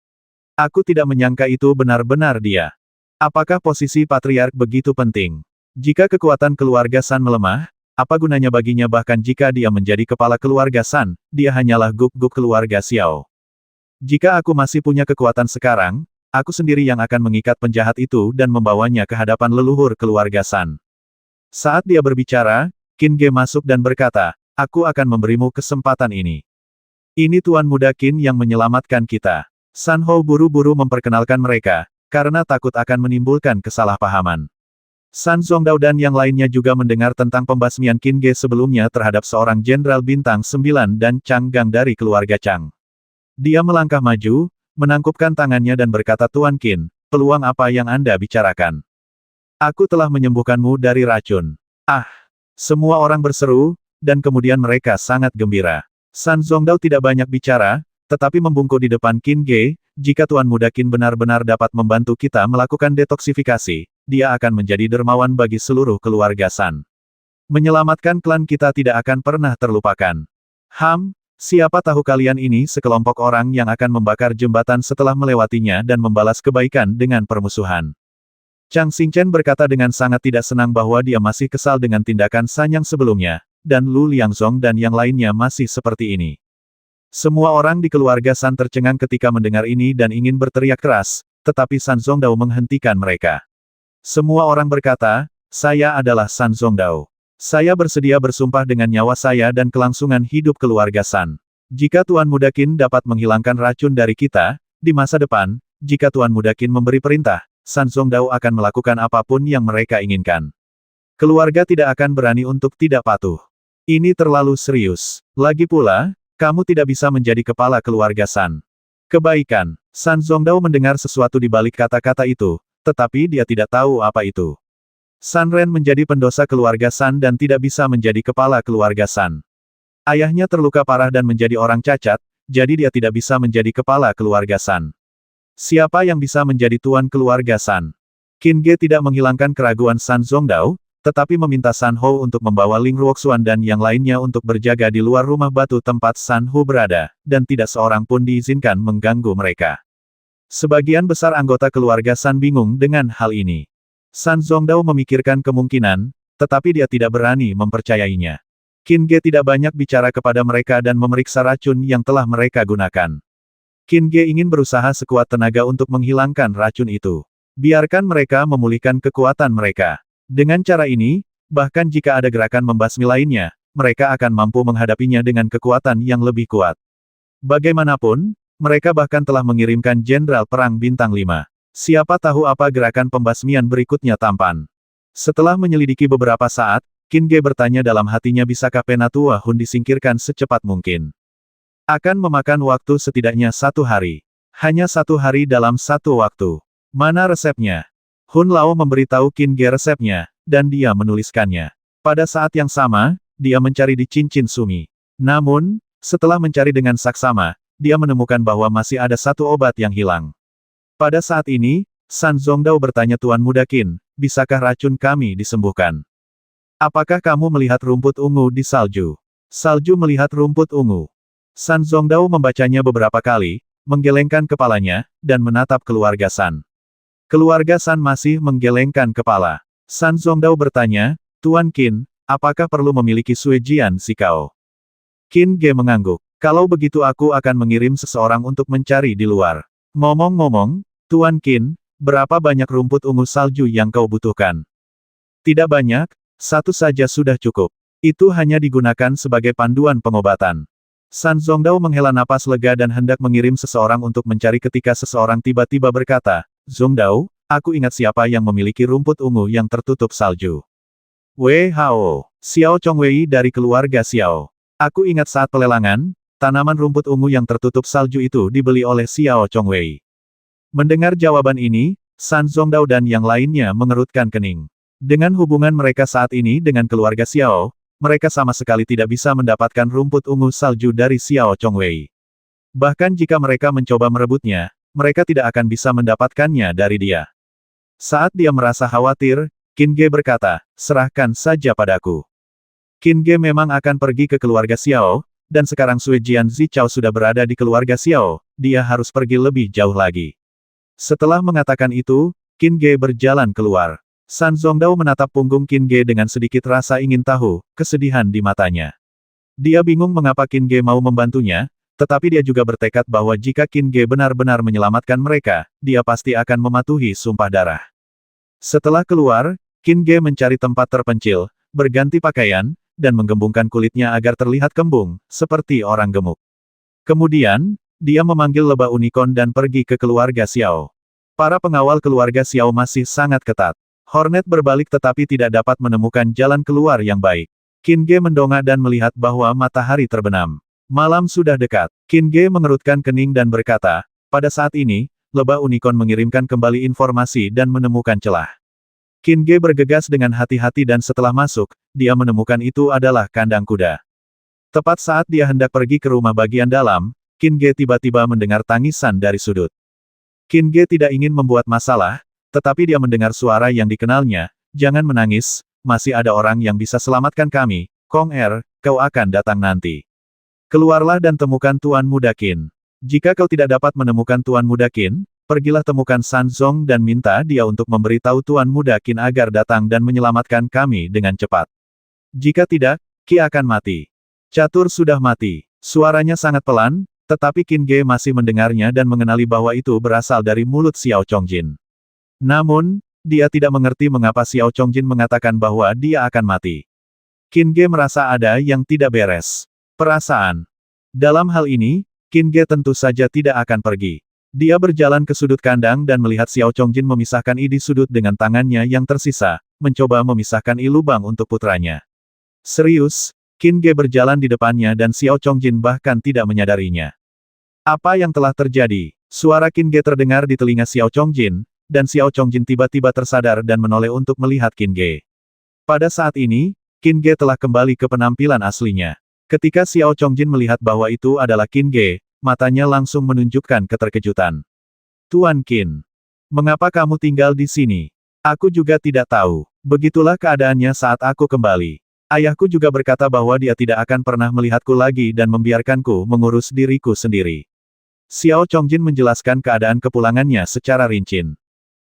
Aku tidak menyangka itu benar-benar dia. Apakah posisi patriark begitu penting? Jika kekuatan keluarga San melemah, apa gunanya baginya bahkan jika dia menjadi kepala keluarga San, dia hanyalah guk-guk keluarga Xiao. Jika aku masih punya kekuatan sekarang, aku sendiri yang akan mengikat penjahat itu dan membawanya ke hadapan leluhur keluarga San. Saat dia berbicara, Qin Ge masuk dan berkata, aku akan memberimu kesempatan ini. Ini Tuan Muda Qin yang menyelamatkan kita. San Hou buru-buru memperkenalkan mereka, karena takut akan menimbulkan kesalahpahaman. San Zongdao dan yang lainnya juga mendengar tentang pembasmian Qin Ge sebelumnya terhadap seorang jenderal bintang 9 dan Chang Gang dari keluarga Chang. Dia melangkah maju, menangkupkan tangannya dan berkata Tuan Qin, peluang apa yang Anda bicarakan? Aku telah menyembuhkanmu dari racun. Ah! Semua orang berseru, dan kemudian mereka sangat gembira. San Zongdao tidak banyak bicara, tetapi membungkuk di depan Qin Ge, jika Tuan Muda Qin benar-benar dapat membantu kita melakukan detoksifikasi, dia akan menjadi dermawan bagi seluruh keluarga San. Menyelamatkan klan kita tidak akan pernah terlupakan. Siapa tahu kalian ini sekelompok orang yang akan membakar jembatan setelah melewatinya dan membalas kebaikan dengan permusuhan. Chang Xingchen berkata dengan sangat tidak senang bahwa dia masih kesal dengan tindakan Sanyang sebelumnya, dan Lu Liangzong dan yang lainnya masih seperti ini. Semua orang di keluarga San tercengang ketika mendengar ini dan ingin berteriak keras, tetapi San Zongdao menghentikan mereka. Semua orang berkata, saya adalah San Zongdao. Saya bersedia bersumpah dengan nyawa saya dan kelangsungan hidup keluarga San. Jika Tuan Muda Qin dapat menghilangkan racun dari kita, di masa depan, jika Tuan Muda Qin memberi perintah, San Zongdao akan melakukan apapun yang mereka inginkan. Keluarga tidak akan berani untuk tidak patuh. Ini terlalu serius. Lagi pula, kamu tidak bisa menjadi kepala keluarga San. Kebaikan. San Zongdao mendengar sesuatu di balik kata-kata itu, tetapi dia tidak tahu apa itu. San Ren menjadi pendosa keluarga San dan tidak bisa menjadi kepala keluarga San. Ayahnya terluka parah dan menjadi orang cacat, jadi dia tidak bisa menjadi kepala keluarga San. Siapa yang bisa menjadi tuan keluarga San? Qin Ge tidak menghilangkan keraguan San Zongdao, tetapi meminta San Hou untuk membawa Ling Ruoxuan dan yang lainnya untuk berjaga di luar rumah batu tempat San Hou berada, dan tidak seorang pun diizinkan mengganggu mereka. Sebagian besar anggota keluarga San bingung dengan hal ini. San Zongdao memikirkan kemungkinan, tetapi dia tidak berani mempercayainya. Qin Ge tidak banyak bicara kepada mereka dan memeriksa racun yang telah mereka gunakan. Qin Ge ingin berusaha sekuat tenaga untuk menghilangkan racun itu. Biarkan mereka memulihkan kekuatan mereka. Dengan cara ini, bahkan jika ada gerakan membasmi lainnya, mereka akan mampu menghadapinya dengan kekuatan yang lebih kuat. Bagaimanapun, mereka bahkan telah mengirimkan Jenderal Perang Bintang 5. Siapa tahu apa gerakan pembasmian berikutnya tampan. Setelah menyelidiki beberapa saat, Qin Ge bertanya dalam hatinya bisakah Penatua Hun disingkirkan secepat mungkin. Akan memakan waktu setidaknya 1 hari. Hanya 1 hari dalam 1 waktu. Mana resepnya? Hun Lao memberitahu Qin Ge resepnya, dan dia menuliskannya. Pada saat yang sama, dia mencari di cincin Sumi. Namun, setelah mencari dengan saksama, dia menemukan bahwa masih ada 1 obat yang hilang. Pada saat ini, San Zongdao bertanya Tuan Muda Qin, bisakah racun kami disembuhkan? Apakah kamu melihat rumput ungu di salju? Salju melihat rumput ungu. San Zongdao membacanya beberapa kali, menggelengkan kepalanya, dan menatap keluarga San. Keluarga San masih menggelengkan kepala. San Zongdao bertanya, Tuan Qin, apakah perlu memiliki Suejian Sikao? Qin Ge mengangguk. Kalau begitu aku akan mengirim seseorang untuk mencari di luar. Ngomong-ngomong, Tuan Qin, berapa banyak rumput ungu salju yang kau butuhkan? Tidak banyak, 1 saja sudah cukup. Itu hanya digunakan sebagai panduan pengobatan. San Zongdao menghela napas lega dan hendak mengirim seseorang untuk mencari ketika seseorang tiba-tiba berkata, Zongdao, aku ingat siapa yang memiliki rumput ungu yang tertutup salju. Wei Hao, Xiao Chongwei dari keluarga Xiao. Aku ingat saat pelelangan, tanaman rumput ungu yang tertutup salju itu dibeli oleh Xiao Chongwei. Mendengar jawaban ini, San Zongdao dan yang lainnya mengerutkan kening. Dengan hubungan mereka saat ini dengan keluarga Xiao, mereka sama sekali tidak bisa mendapatkan rumput ungu salju dari Xiao Chongwei. Bahkan jika mereka mencoba merebutnya, mereka tidak akan bisa mendapatkannya dari dia. Saat dia merasa khawatir, Qin Ge berkata, serahkan saja padaku. Qin Ge memang akan pergi ke keluarga Xiao, dan sekarang Suejian Zichao sudah berada di keluarga Xiao, dia harus pergi lebih jauh lagi. Setelah mengatakan itu, Qin Ge berjalan keluar. San Zongdao menatap punggung Qin Ge dengan sedikit rasa ingin tahu, kesedihan di matanya. Dia bingung mengapa Qin Ge mau membantunya, tetapi dia juga bertekad bahwa jika Qin Ge benar-benar menyelamatkan mereka, dia pasti akan mematuhi sumpah darah. Setelah keluar, Qin Ge mencari tempat terpencil, berganti pakaian, dan menggembungkan kulitnya agar terlihat kembung, seperti orang gemuk. Kemudian, dia memanggil lebah unicorn dan pergi ke keluarga Xiao. Para pengawal keluarga Xiao masih sangat ketat. Hornet berbalik tetapi tidak dapat menemukan jalan keluar yang baik. Qin Ge mendongak dan melihat bahwa matahari terbenam. Malam sudah dekat. Qin Ge mengerutkan kening dan berkata, pada saat ini, lebah unicorn mengirimkan kembali informasi dan menemukan celah. Qin Ge bergegas dengan hati-hati dan setelah masuk, dia menemukan itu adalah kandang kuda. Tepat saat dia hendak pergi ke rumah bagian dalam, Qin Ge tiba-tiba mendengar tangisan dari sudut. Qin Ge tidak ingin membuat masalah, tetapi dia mendengar suara yang dikenalnya, jangan menangis, masih ada orang yang bisa selamatkan kami, Kong Er, kau akan datang nanti. Keluarlah dan temukan Tuan Muda Qin. Jika kau tidak dapat menemukan Tuan Muda Qin, pergilah temukan San Zong dan minta dia untuk memberitahu Tuan Muda Qin agar datang dan menyelamatkan kami dengan cepat. Jika tidak, Qi akan mati. Catur sudah mati. Suaranya sangat pelan, tetapi Qin Ge masih mendengarnya dan mengenali bahwa itu berasal dari mulut Xiao Chongjin. Namun, dia tidak mengerti mengapa Xiao Chongjin mengatakan bahwa dia akan mati. Qin Ge merasa ada yang tidak beres. Perasaan. Dalam hal ini, Qin Ge tentu saja tidak akan pergi. Dia berjalan ke sudut kandang dan melihat Xiao Chongjin memisahkan I di sudut dengan tangannya yang tersisa, mencoba memisahkan I lubang untuk putranya. Serius, Qin Ge berjalan di depannya dan Xiao Chongjin bahkan tidak menyadarinya. Apa yang telah terjadi? Suara Qin Ge terdengar di telinga Xiao Chongjin, dan Xiao Chongjin tiba-tiba tersadar dan menoleh untuk melihat Qin Ge. Pada saat ini, Qin Ge telah kembali ke penampilan aslinya. Ketika Xiao Chongjin melihat bahwa itu adalah Qin Ge, matanya langsung menunjukkan keterkejutan. Tuan Qin, mengapa kamu tinggal di sini? Aku juga tidak tahu. Begitulah keadaannya saat aku kembali. Ayahku juga berkata bahwa dia tidak akan pernah melihatku lagi dan membiarkanku mengurus diriku sendiri. Xiao Chongjin menjelaskan keadaan kepulangannya secara rinci.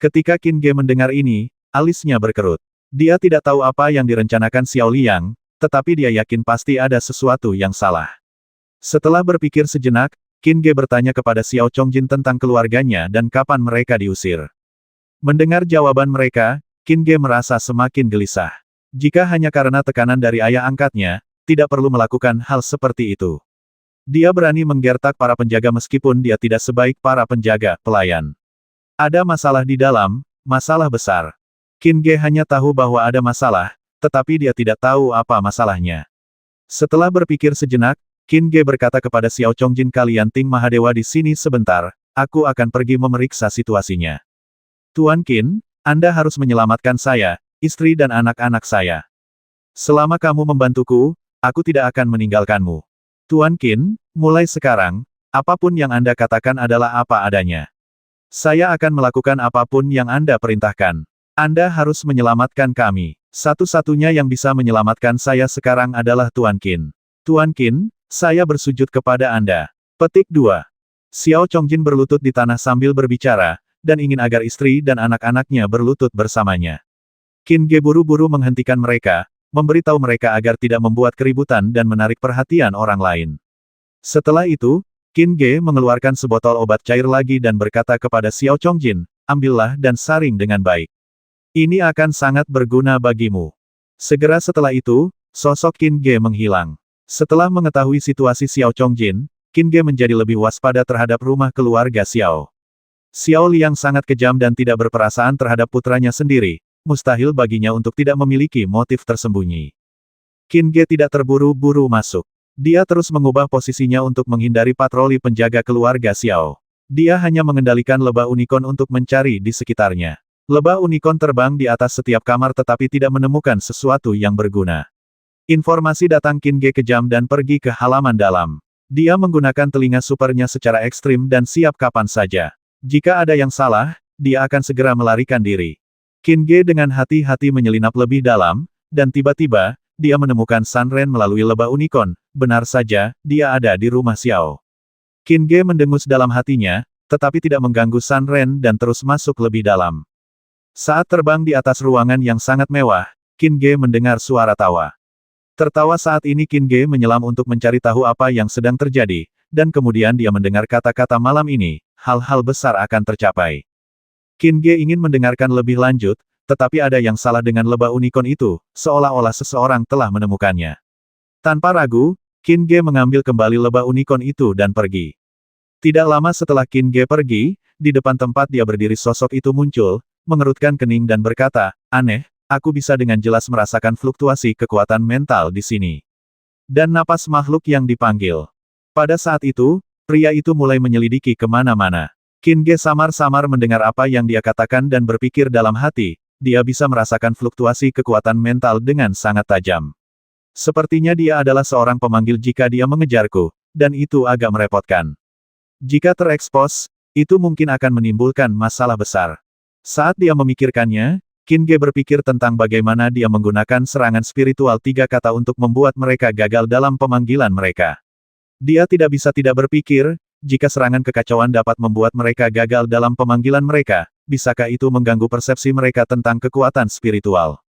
Ketika Qin Ge mendengar ini, alisnya berkerut. Dia tidak tahu apa yang direncanakan Xiao Liang, tetapi dia yakin pasti ada sesuatu yang salah. Setelah berpikir sejenak, Qin Ge bertanya kepada Xiao Chongjin tentang keluarganya dan kapan mereka diusir. Mendengar jawaban mereka, Qin Ge merasa semakin gelisah. Jika hanya karena tekanan dari ayah angkatnya, tidak perlu melakukan hal seperti itu. Dia berani menggertak para penjaga meskipun dia tidak sebaik para penjaga pelayan. Ada masalah di dalam, masalah besar. Qin Ge hanya tahu bahwa ada masalah, tetapi dia tidak tahu apa masalahnya. Setelah berpikir sejenak, Qin Ge berkata kepada Xiao Chongjin, kalian Ting Mahadewa di sini sebentar, aku akan pergi memeriksa situasinya. Tuan Qin, Anda harus menyelamatkan saya, istri dan anak-anak saya. Selama kamu membantuku, aku tidak akan meninggalkanmu. Tuan Qin, mulai sekarang, apapun yang Anda katakan adalah apa adanya. Saya akan melakukan apapun yang Anda perintahkan. Anda harus menyelamatkan kami. Satu-satunya yang bisa menyelamatkan saya sekarang adalah Tuan Qin. Tuan Qin, saya bersujud kepada Anda. Petik 2. Xiao Chongjin berlutut di tanah sambil berbicara, dan ingin agar istri dan anak-anaknya berlutut bersamanya. Qin Ge buru-buru menghentikan mereka, memberitahu mereka agar tidak membuat keributan dan menarik perhatian orang lain. Setelah itu, Qin Ge mengeluarkan sebotol obat cair lagi dan berkata kepada Xiao Chongjin, ambillah dan saring dengan baik. Ini akan sangat berguna bagimu. Segera setelah itu, sosok Qin Ge menghilang. Setelah mengetahui situasi Xiao Chongjin, Qin Ge menjadi lebih waspada terhadap rumah keluarga Xiao. Xiao Liang sangat kejam dan tidak berperasaan terhadap putranya sendiri. Mustahil baginya untuk tidak memiliki motif tersembunyi. Qin Ge tidak terburu-buru masuk. Dia terus mengubah posisinya untuk menghindari patroli penjaga keluarga Xiao. Dia hanya mengendalikan lebah unicorn untuk mencari di sekitarnya. Lebah unicorn terbang di atas setiap kamar tetapi tidak menemukan sesuatu yang berguna. Informasi datang Qin Ge kejam dan pergi ke halaman dalam. Dia menggunakan telinga supernya secara ekstrim dan siap kapan saja. Jika ada yang salah, dia akan segera melarikan diri. Qin Ge dengan hati-hati menyelinap lebih dalam, dan tiba-tiba, dia menemukan San Ren melalui lebah unicorn. Benar saja, dia ada di rumah Xiao. Qin Ge mendengus dalam hatinya, tetapi tidak mengganggu San Ren dan terus masuk lebih dalam. Saat terbang di atas ruangan yang sangat mewah, Qin Ge mendengar suara tawa. Tertawa saat ini Qin Ge menyelam untuk mencari tahu apa yang sedang terjadi, dan kemudian dia mendengar kata-kata malam ini, hal-hal besar akan tercapai. Qin Ge ingin mendengarkan lebih lanjut, tetapi ada yang salah dengan lebah unicorn itu, seolah-olah seseorang telah menemukannya. Tanpa ragu, Qin Ge mengambil kembali lebah unicorn itu dan pergi. Tidak lama setelah Qin Ge pergi, di depan tempat dia berdiri sosok itu muncul, mengerutkan kening dan berkata, aneh, aku bisa dengan jelas merasakan fluktuasi kekuatan mental di sini. Dan napas makhluk yang dipanggil. Pada saat itu, pria itu mulai menyelidiki kemana-mana. Qin Ge samar-samar mendengar apa yang dia katakan dan berpikir dalam hati, dia bisa merasakan fluktuasi kekuatan mental dengan sangat tajam. Sepertinya dia adalah seorang pemanggil jika dia mengejarku, dan itu agak merepotkan. Jika terekspos, itu mungkin akan menimbulkan masalah besar. Saat dia memikirkannya, Qin Ge berpikir tentang bagaimana dia menggunakan serangan spiritual 3 kata untuk membuat mereka gagal dalam pemanggilan mereka. Dia tidak bisa tidak berpikir, jika serangan kekacauan dapat membuat mereka gagal dalam pemanggilan mereka, bisakah itu mengganggu persepsi mereka tentang kekuatan spiritual?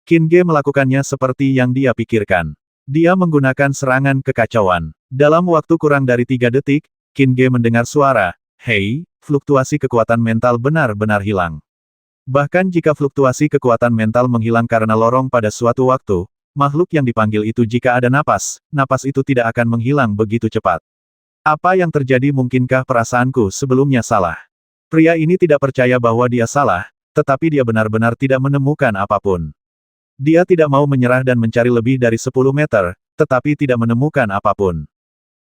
Qin Ge melakukannya seperti yang dia pikirkan. Dia menggunakan serangan kekacauan. Dalam waktu kurang dari 3 detik, Qin Ge mendengar suara, "Hei, fluktuasi kekuatan mental benar-benar hilang." Bahkan jika fluktuasi kekuatan mental menghilang karena lorong pada suatu waktu, makhluk yang dipanggil itu jika ada napas, napas itu tidak akan menghilang begitu cepat. Apa yang terjadi? Mungkinkah perasaanku sebelumnya salah? Pria ini tidak percaya bahwa dia salah, tetapi dia benar-benar tidak menemukan apapun. Dia tidak mau menyerah dan mencari lebih dari 10 meter, tetapi tidak menemukan apapun.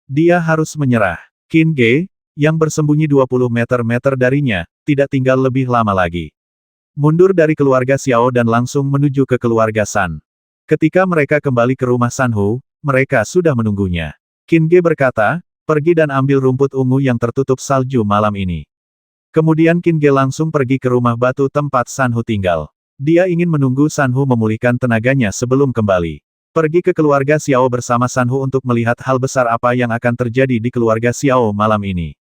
Dia harus menyerah. Qin Ge, yang bersembunyi 20 meter darinya, tidak tinggal lebih lama lagi. Mundur dari keluarga Xiao dan langsung menuju ke keluarga San. Ketika mereka kembali ke rumah San Hu, mereka sudah menunggunya. Qin Ge berkata, "Pergi dan ambil rumput ungu yang tertutup salju malam ini." Kemudian Qin Ge langsung pergi ke rumah batu tempat San Hu tinggal. Dia ingin menunggu San Hu memulihkan tenaganya sebelum kembali. Pergi ke keluarga Xiao bersama San Hu untuk melihat hal besar apa yang akan terjadi di keluarga Xiao malam ini.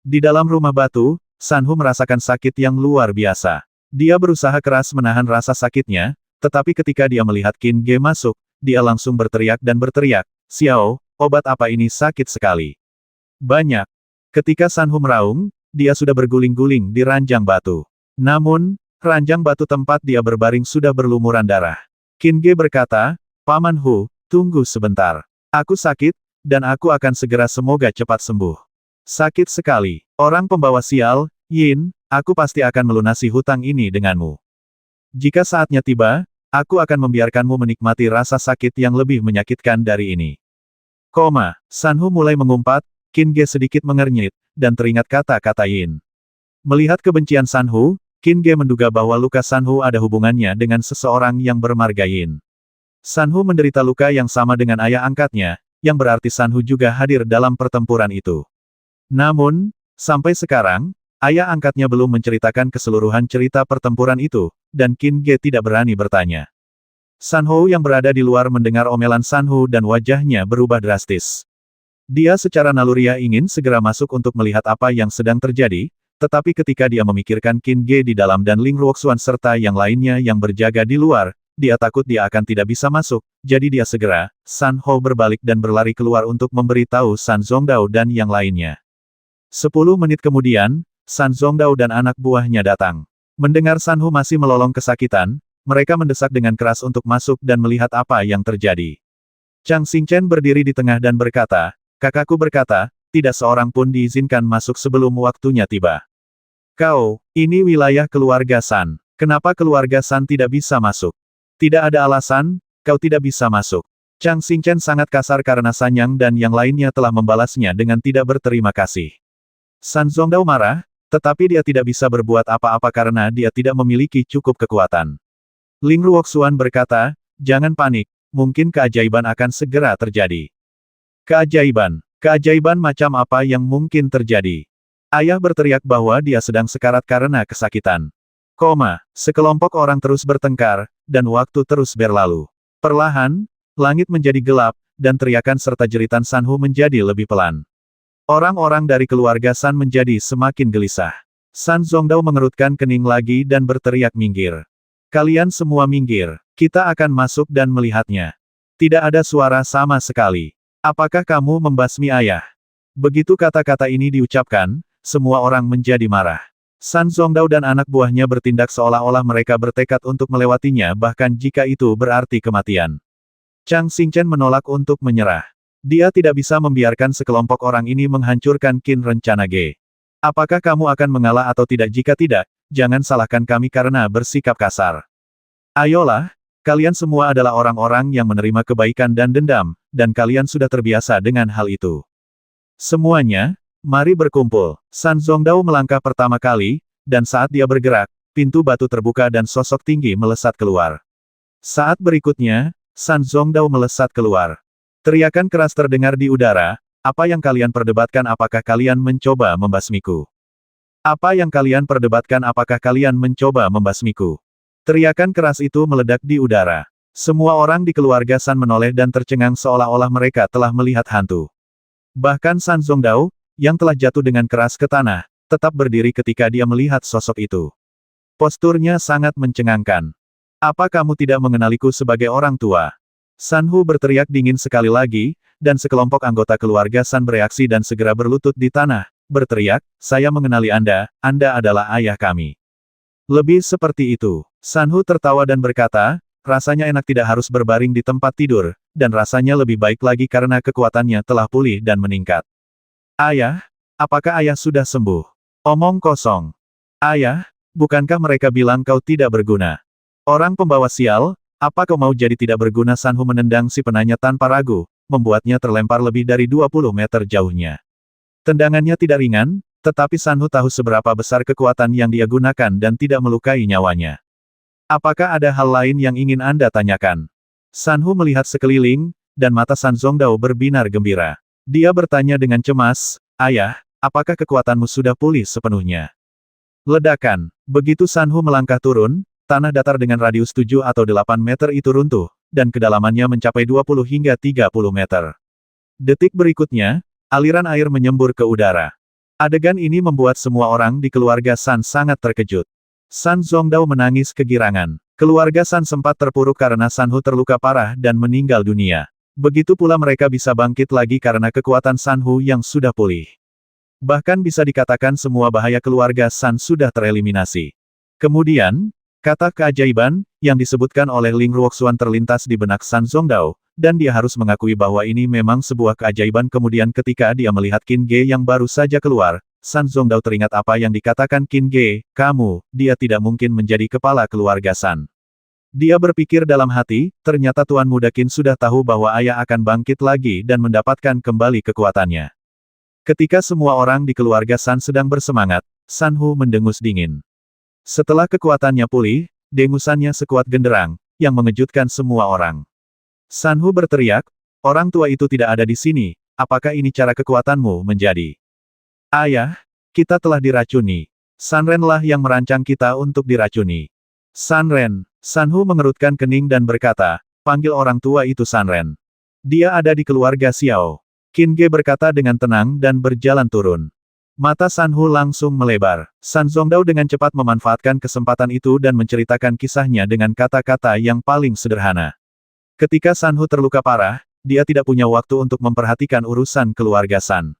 Di dalam rumah batu, San Hu merasakan sakit yang luar biasa. Dia berusaha keras menahan rasa sakitnya, tetapi ketika dia melihat Qin Ge masuk, dia langsung berteriak dan berteriak, "Xiao, obat apa ini sakit sekali? Banyak." Ketika San Hu meraung, dia sudah berguling-guling di ranjang batu. Namun, ranjang batu tempat dia berbaring sudah berlumuran darah. Qin Ge berkata, "Paman Hu, tunggu sebentar. Aku sakit, dan aku akan segera semoga cepat sembuh." "Sakit sekali. Orang pembawa sial, Yin, aku pasti akan melunasi hutang ini denganmu. Jika saatnya tiba, aku akan membiarkanmu menikmati rasa sakit yang lebih menyakitkan dari ini." San Hu mulai mengumpat, Qin Ge sedikit mengernyit, dan teringat kata-kata Yin. Melihat kebencian San Hu, Qin Ge menduga bahwa luka San Hu ada hubungannya dengan seseorang yang bermarga Yin. San Hu menderita luka yang sama dengan ayah angkatnya, yang berarti San Hu juga hadir dalam pertempuran itu. Namun, sampai sekarang, ayah angkatnya belum menceritakan keseluruhan cerita pertempuran itu, dan Qin Ge tidak berani bertanya. San Hu yang berada di luar mendengar omelan San Hu dan wajahnya berubah drastis. Dia secara naluriah ingin segera masuk untuk melihat apa yang sedang terjadi, tetapi ketika dia memikirkan Qin Ge di dalam dan Ling Ruoxuan serta yang lainnya yang berjaga di luar, dia takut dia akan tidak bisa masuk, jadi dia segera, San Hu berbalik dan berlari keluar untuk memberitahu San Zongdao dan yang lainnya. 10 menit kemudian, San Zongdao dan anak buahnya datang. Mendengar San Hu masih melolong kesakitan, mereka mendesak dengan keras untuk masuk dan melihat apa yang terjadi. Chang Xingchen berdiri di tengah dan berkata, "Kakakku berkata, tidak seorang pun diizinkan masuk sebelum waktunya tiba. Kau, ini wilayah keluarga San. Kenapa keluarga San tidak bisa masuk?" "Tidak ada alasan, kau tidak bisa masuk." Chang Xingchen sangat kasar karena Sanyang dan yang lainnya telah membalasnya dengan tidak berterima kasih. San Zongdao marah, tetapi dia tidak bisa berbuat apa-apa karena dia tidak memiliki cukup kekuatan. Ling Ruoxuan berkata, "Jangan panik, mungkin keajaiban akan segera terjadi." "Keajaiban? Keajaiban macam apa yang mungkin terjadi?" Ayah berteriak bahwa dia sedang sekarat karena kesakitan. Sekelompok orang terus bertengkar, dan waktu terus berlalu. Perlahan, langit menjadi gelap, dan teriakan serta jeritan San Hu menjadi lebih pelan. Orang-orang dari keluarga San menjadi semakin gelisah. San Zongdao mengerutkan kening lagi dan berteriak, "Minggir. Kalian semua minggir. Kita akan masuk dan melihatnya." Tidak ada suara sama sekali. "Apakah kamu membasmi ayah?" Begitu kata-kata ini diucapkan, semua orang menjadi marah. San Zongdao dan anak buahnya bertindak seolah-olah mereka bertekad untuk melewatinya bahkan jika itu berarti kematian. Chang Xingchen menolak untuk menyerah. Dia tidak bisa membiarkan sekelompok orang ini menghancurkan Qin rencana Ge. "Apakah kamu akan mengalah atau tidak? Jika tidak, jangan salahkan kami karena bersikap kasar. Ayolah, kalian semua adalah orang-orang yang menerima kebaikan dan dendam, dan kalian sudah terbiasa dengan hal itu. Semuanya, mari berkumpul." San Zongdao melangkah pertama kali, dan saat dia bergerak, pintu batu terbuka dan sosok tinggi melesat keluar. Saat berikutnya, San Zongdao melesat keluar. Teriakan keras terdengar di udara, "Apa yang kalian perdebatkan? Apakah kalian mencoba membasmiku? Apa yang kalian perdebatkan? Apakah kalian mencoba membasmiku?" Teriakan keras itu meledak di udara. Semua orang di keluarga San menoleh dan tercengang seolah-olah mereka telah melihat hantu. Bahkan San Zongdao, yang telah jatuh dengan keras ke tanah, tetap berdiri ketika dia melihat sosok itu. Posturnya sangat mencengangkan. Apa kamu tidak mengenaliku sebagai orang tua? San Hu berteriak dingin sekali lagi, dan sekelompok anggota keluarga San bereaksi dan segera berlutut di tanah, berteriak, saya mengenali Anda adalah ayah kami. Lebih seperti itu. San Hu tertawa dan berkata, rasanya enak tidak harus berbaring di tempat tidur, dan rasanya lebih baik lagi karena kekuatannya telah pulih dan meningkat. Ayah, apakah ayah sudah sembuh? Omong kosong. Ayah, bukankah mereka bilang kau tidak berguna? Orang pembawa sial, apa kau mau jadi tidak berguna? San Hu menendang si penanya tanpa ragu, membuatnya terlempar lebih dari 20 meter jauhnya. Tendangannya tidak ringan, tetapi San Hu tahu seberapa besar kekuatan yang dia gunakan dan tidak melukai nyawanya. Apakah ada hal lain yang ingin Anda tanyakan? San Hu melihat sekeliling, dan mata San Zongdao berbinar gembira. Dia bertanya dengan cemas, ayah, apakah kekuatanmu sudah pulih sepenuhnya? Ledakan. Begitu San Hu melangkah turun, tanah datar dengan radius 7 atau 8 meter itu runtuh, dan kedalamannya mencapai 20 hingga 30 meter. Detik berikutnya, aliran air menyembur ke udara. Adegan ini membuat semua orang di keluarga San sangat terkejut. San Zongdao menangis kegirangan. Keluarga San sempat terpuruk karena San Hu terluka parah dan meninggal dunia. Begitu pula mereka bisa bangkit lagi karena kekuatan San Hu yang sudah pulih. Bahkan bisa dikatakan semua bahaya keluarga San sudah tereliminasi. Kemudian, kata keajaiban, yang disebutkan oleh Ling Ruoxuan terlintas di benak San Zongdao, dan dia harus mengakui bahwa ini memang sebuah keajaiban. Kemudian ketika dia melihat Qin Ge yang baru saja keluar, San Zongdao teringat apa yang dikatakan Qin Ge, dia tidak mungkin menjadi kepala keluarga San. Dia berpikir dalam hati, ternyata Tuan Muda Qin sudah tahu bahwa ayah akan bangkit lagi dan mendapatkan kembali kekuatannya. Ketika semua orang di keluarga San sedang bersemangat, San Hu mendengus dingin. Setelah kekuatannya pulih, dengusannya sekuat genderang, yang mengejutkan semua orang. San Hu berteriak, orang tua itu tidak ada di sini, apakah ini cara kekuatanmu menjadi? Ayah, kita telah diracuni. San Ren lah yang merancang kita untuk diracuni. San Ren. San Hu mengerutkan kening dan berkata, panggil orang tua itu San Ren. Dia ada di keluarga Xiao. Qin Ge berkata dengan tenang dan berjalan turun. Mata San Hu langsung melebar. San Zongdao dengan cepat memanfaatkan kesempatan itu dan menceritakan kisahnya dengan kata-kata yang paling sederhana. Ketika San Hu terluka parah, dia tidak punya waktu untuk memperhatikan urusan keluarga San.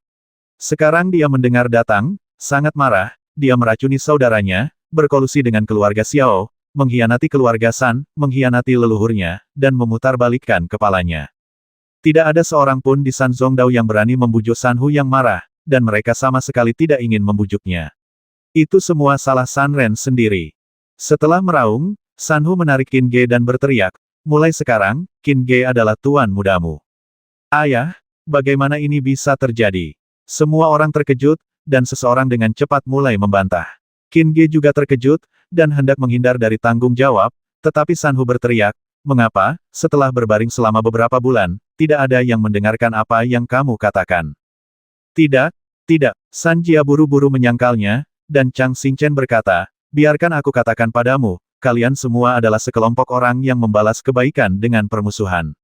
Sekarang dia mendengar datang, sangat marah, dia meracuni saudaranya, berkolusi dengan keluarga Xiao, mengkhianati keluarga San, mengkhianati leluhurnya, dan memutarbalikkan kepalanya. Tidak ada seorang pun di San Zongdao yang berani membujuk San Hu yang marah, dan mereka sama sekali tidak ingin membujuknya. Itu semua salah San Ren sendiri. Setelah meraung, San Hu menarik Qin Ge dan berteriak, mulai sekarang, Qin Ge adalah tuan mudamu. Ayah, bagaimana ini bisa terjadi? Semua orang terkejut, dan seseorang dengan cepat mulai membantah. Qin Ge juga terkejut, dan hendak menghindar dari tanggung jawab, tetapi San Hu berteriak, mengapa, setelah berbaring selama beberapa bulan, tidak ada yang mendengarkan apa yang kamu katakan? Tidak, tidak, San Jia buru-buru menyangkalnya, dan Chang Xingchen berkata, biarkan aku katakan padamu, kalian semua adalah sekelompok orang yang membalas kebaikan dengan permusuhan.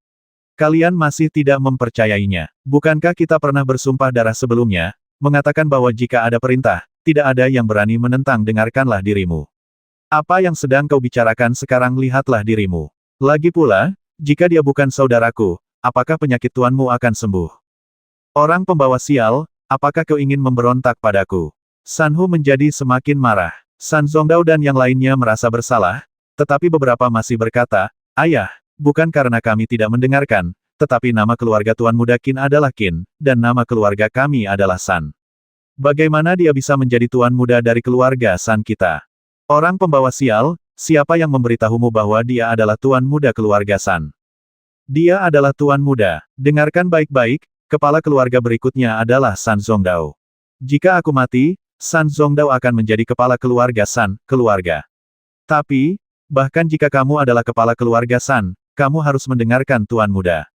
Kalian masih tidak mempercayainya. Bukankah kita pernah bersumpah darah sebelumnya, mengatakan bahwa jika ada perintah, tidak ada yang berani menentang. Dengarkanlah dirimu. Apa yang sedang kau bicarakan sekarang? Lihatlah dirimu. Lagi pula, jika dia bukan saudaraku, apakah penyakit tuanmu akan sembuh? Orang pembawa sial, apakah kau ingin memberontak padaku? San Hu menjadi semakin marah. San Zongdao dan yang lainnya merasa bersalah, tetapi beberapa masih berkata, ayah, bukan karena kami tidak mendengarkan, tetapi nama keluarga Tuan Muda Qin adalah Qin, dan nama keluarga kami adalah San. Bagaimana dia bisa menjadi tuan muda dari keluarga San kita? Orang pembawa sial, siapa yang memberitahumu bahwa dia adalah tuan muda keluarga San? Dia adalah tuan muda. Dengarkan baik-baik, kepala keluarga berikutnya adalah San Zongdao. Jika aku mati, San Zongdao akan menjadi kepala keluarga San, keluarga. Tapi, bahkan jika kamu adalah kepala keluarga San, kamu harus mendengarkan tuan muda.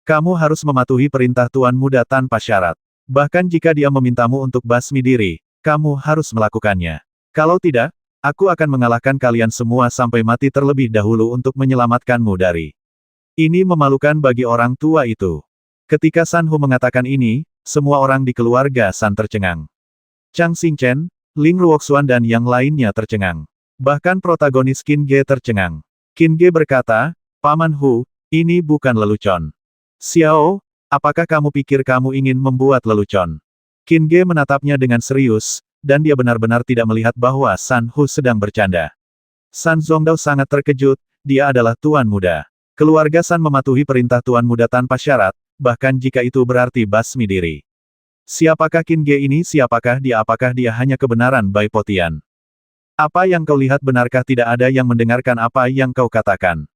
Kamu harus mematuhi perintah tuan muda tanpa syarat. Bahkan jika dia memintamu untuk basmi diri, kamu harus melakukannya. Kalau tidak, Aku akan mengalahkan kalian semua sampai mati terlebih dahulu untuk menyelamatkanmu dari. Ini memalukan bagi orang tua itu. Ketika San Hu mengatakan ini, semua orang di keluarga San tercengang. Chang Xingchen, Ling Ruoxuan dan yang lainnya tercengang. Bahkan protagonis Qin Ge tercengang. Qin Ge berkata, Paman Hu, ini bukan lelucon. Xiao, apakah kamu pikir kamu ingin membuat lelucon? Qin Ge menatapnya dengan serius, dan dia benar-benar tidak melihat bahwa San Hu sedang bercanda. San Zongdao sangat terkejut, dia adalah tuan muda. Keluarga San mematuhi perintah tuan muda tanpa syarat, bahkan jika itu berarti basmi diri. Siapakah Qin Ge ini? Siapakah dia? Apakah dia hanya kebenaran Bai Potian? Apa yang kau lihat benarkah? Tidak ada yang mendengarkan apa yang kau katakan.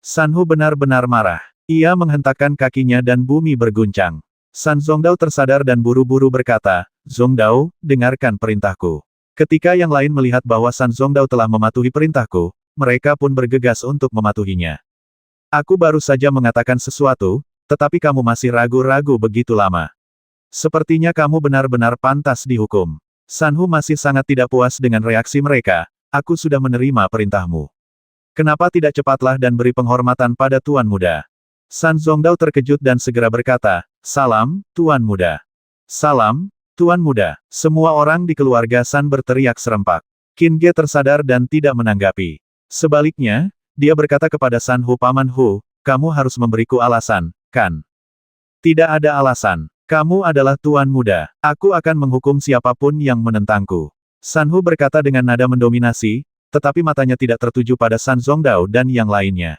San Hu benar-benar marah. Ia menghentakkan kakinya dan bumi berguncang. San Zongdao tersadar dan buru-buru berkata, Zongdao, dengarkan perintahku. Ketika yang lain melihat bahwa San Zongdao telah mematuhi perintahku, mereka pun bergegas untuk mematuhinya. Aku baru saja mengatakan sesuatu, tetapi kamu masih ragu-ragu begitu lama. Sepertinya kamu benar-benar pantas dihukum. San Hu masih sangat tidak puas dengan reaksi mereka. Aku sudah menerima perintahmu. Kenapa tidak cepatlah dan beri penghormatan pada tuan muda? San Zongdao terkejut dan segera berkata, Salam, tuan muda. Salam, tuan muda. Semua orang di keluarga San berteriak serempak. Qin Ge tersadar dan tidak menanggapi. Sebaliknya, dia berkata kepada San Hu, Paman Hu, kamu harus memberiku alasan, kan? Tidak ada alasan. Kamu adalah tuan muda. Aku akan menghukum siapapun yang menentangku. San Hu berkata dengan nada mendominasi, tetapi matanya tidak tertuju pada San Zongdao dan yang lainnya.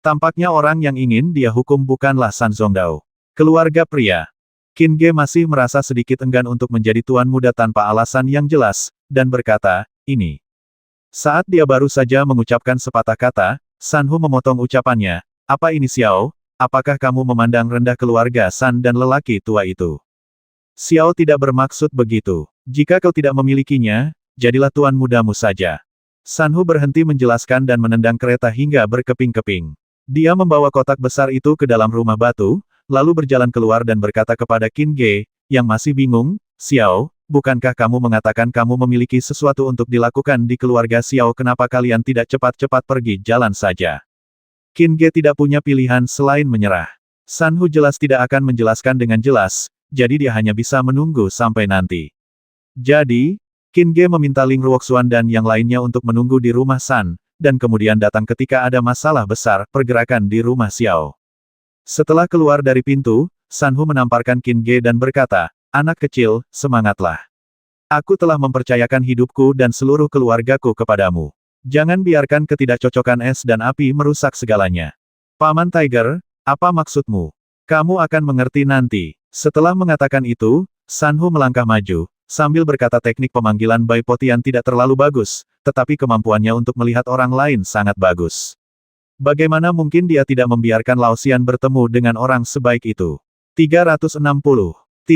Tampaknya orang yang ingin dia hukum bukanlah San Zongdao. Keluarga pria. Qin Ge masih merasa sedikit enggan untuk menjadi tuan muda tanpa alasan yang jelas, dan berkata, ini. Saat dia baru saja mengucapkan sepatah kata, San Hu memotong ucapannya, apa ini Xiao? Apakah kamu memandang rendah keluarga San dan lelaki tua itu? Xiao tidak bermaksud begitu. Jika kau tidak memilikinya, jadilah tuan mudamu saja. San Hu berhenti menjelaskan dan menendang kereta hingga berkeping-keping. Dia membawa kotak besar itu ke dalam rumah batu, lalu berjalan keluar dan berkata kepada Qin Ge, yang masih bingung, Xiao, bukankah kamu mengatakan kamu memiliki sesuatu untuk dilakukan di keluarga Xiao? Kenapa kalian tidak cepat-cepat pergi jalan saja? Qin Ge tidak punya pilihan selain menyerah. San Hu jelas tidak akan menjelaskan dengan jelas, jadi dia hanya bisa menunggu sampai nanti. Jadi, Qin Ge meminta Ling Ruoxuan dan yang lainnya untuk menunggu di rumah San, dan kemudian datang ketika ada masalah besar, pergerakan di rumah Xiao. Setelah keluar dari pintu, San Hu menamparkan Qin Ge dan berkata, anak kecil, semangatlah. Aku telah mempercayakan hidupku dan seluruh keluargaku kepadamu. Jangan biarkan ketidakcocokan es dan api merusak segalanya. Paman Tiger, apa maksudmu? Kamu akan mengerti nanti. Setelah mengatakan itu, San Hu melangkah maju, sambil berkata teknik pemanggilan Bai Potian tidak terlalu bagus, tetapi kemampuannya untuk melihat orang lain sangat bagus. Bagaimana mungkin dia tidak membiarkan Lao Xian bertemu dengan orang sebaik itu? 360.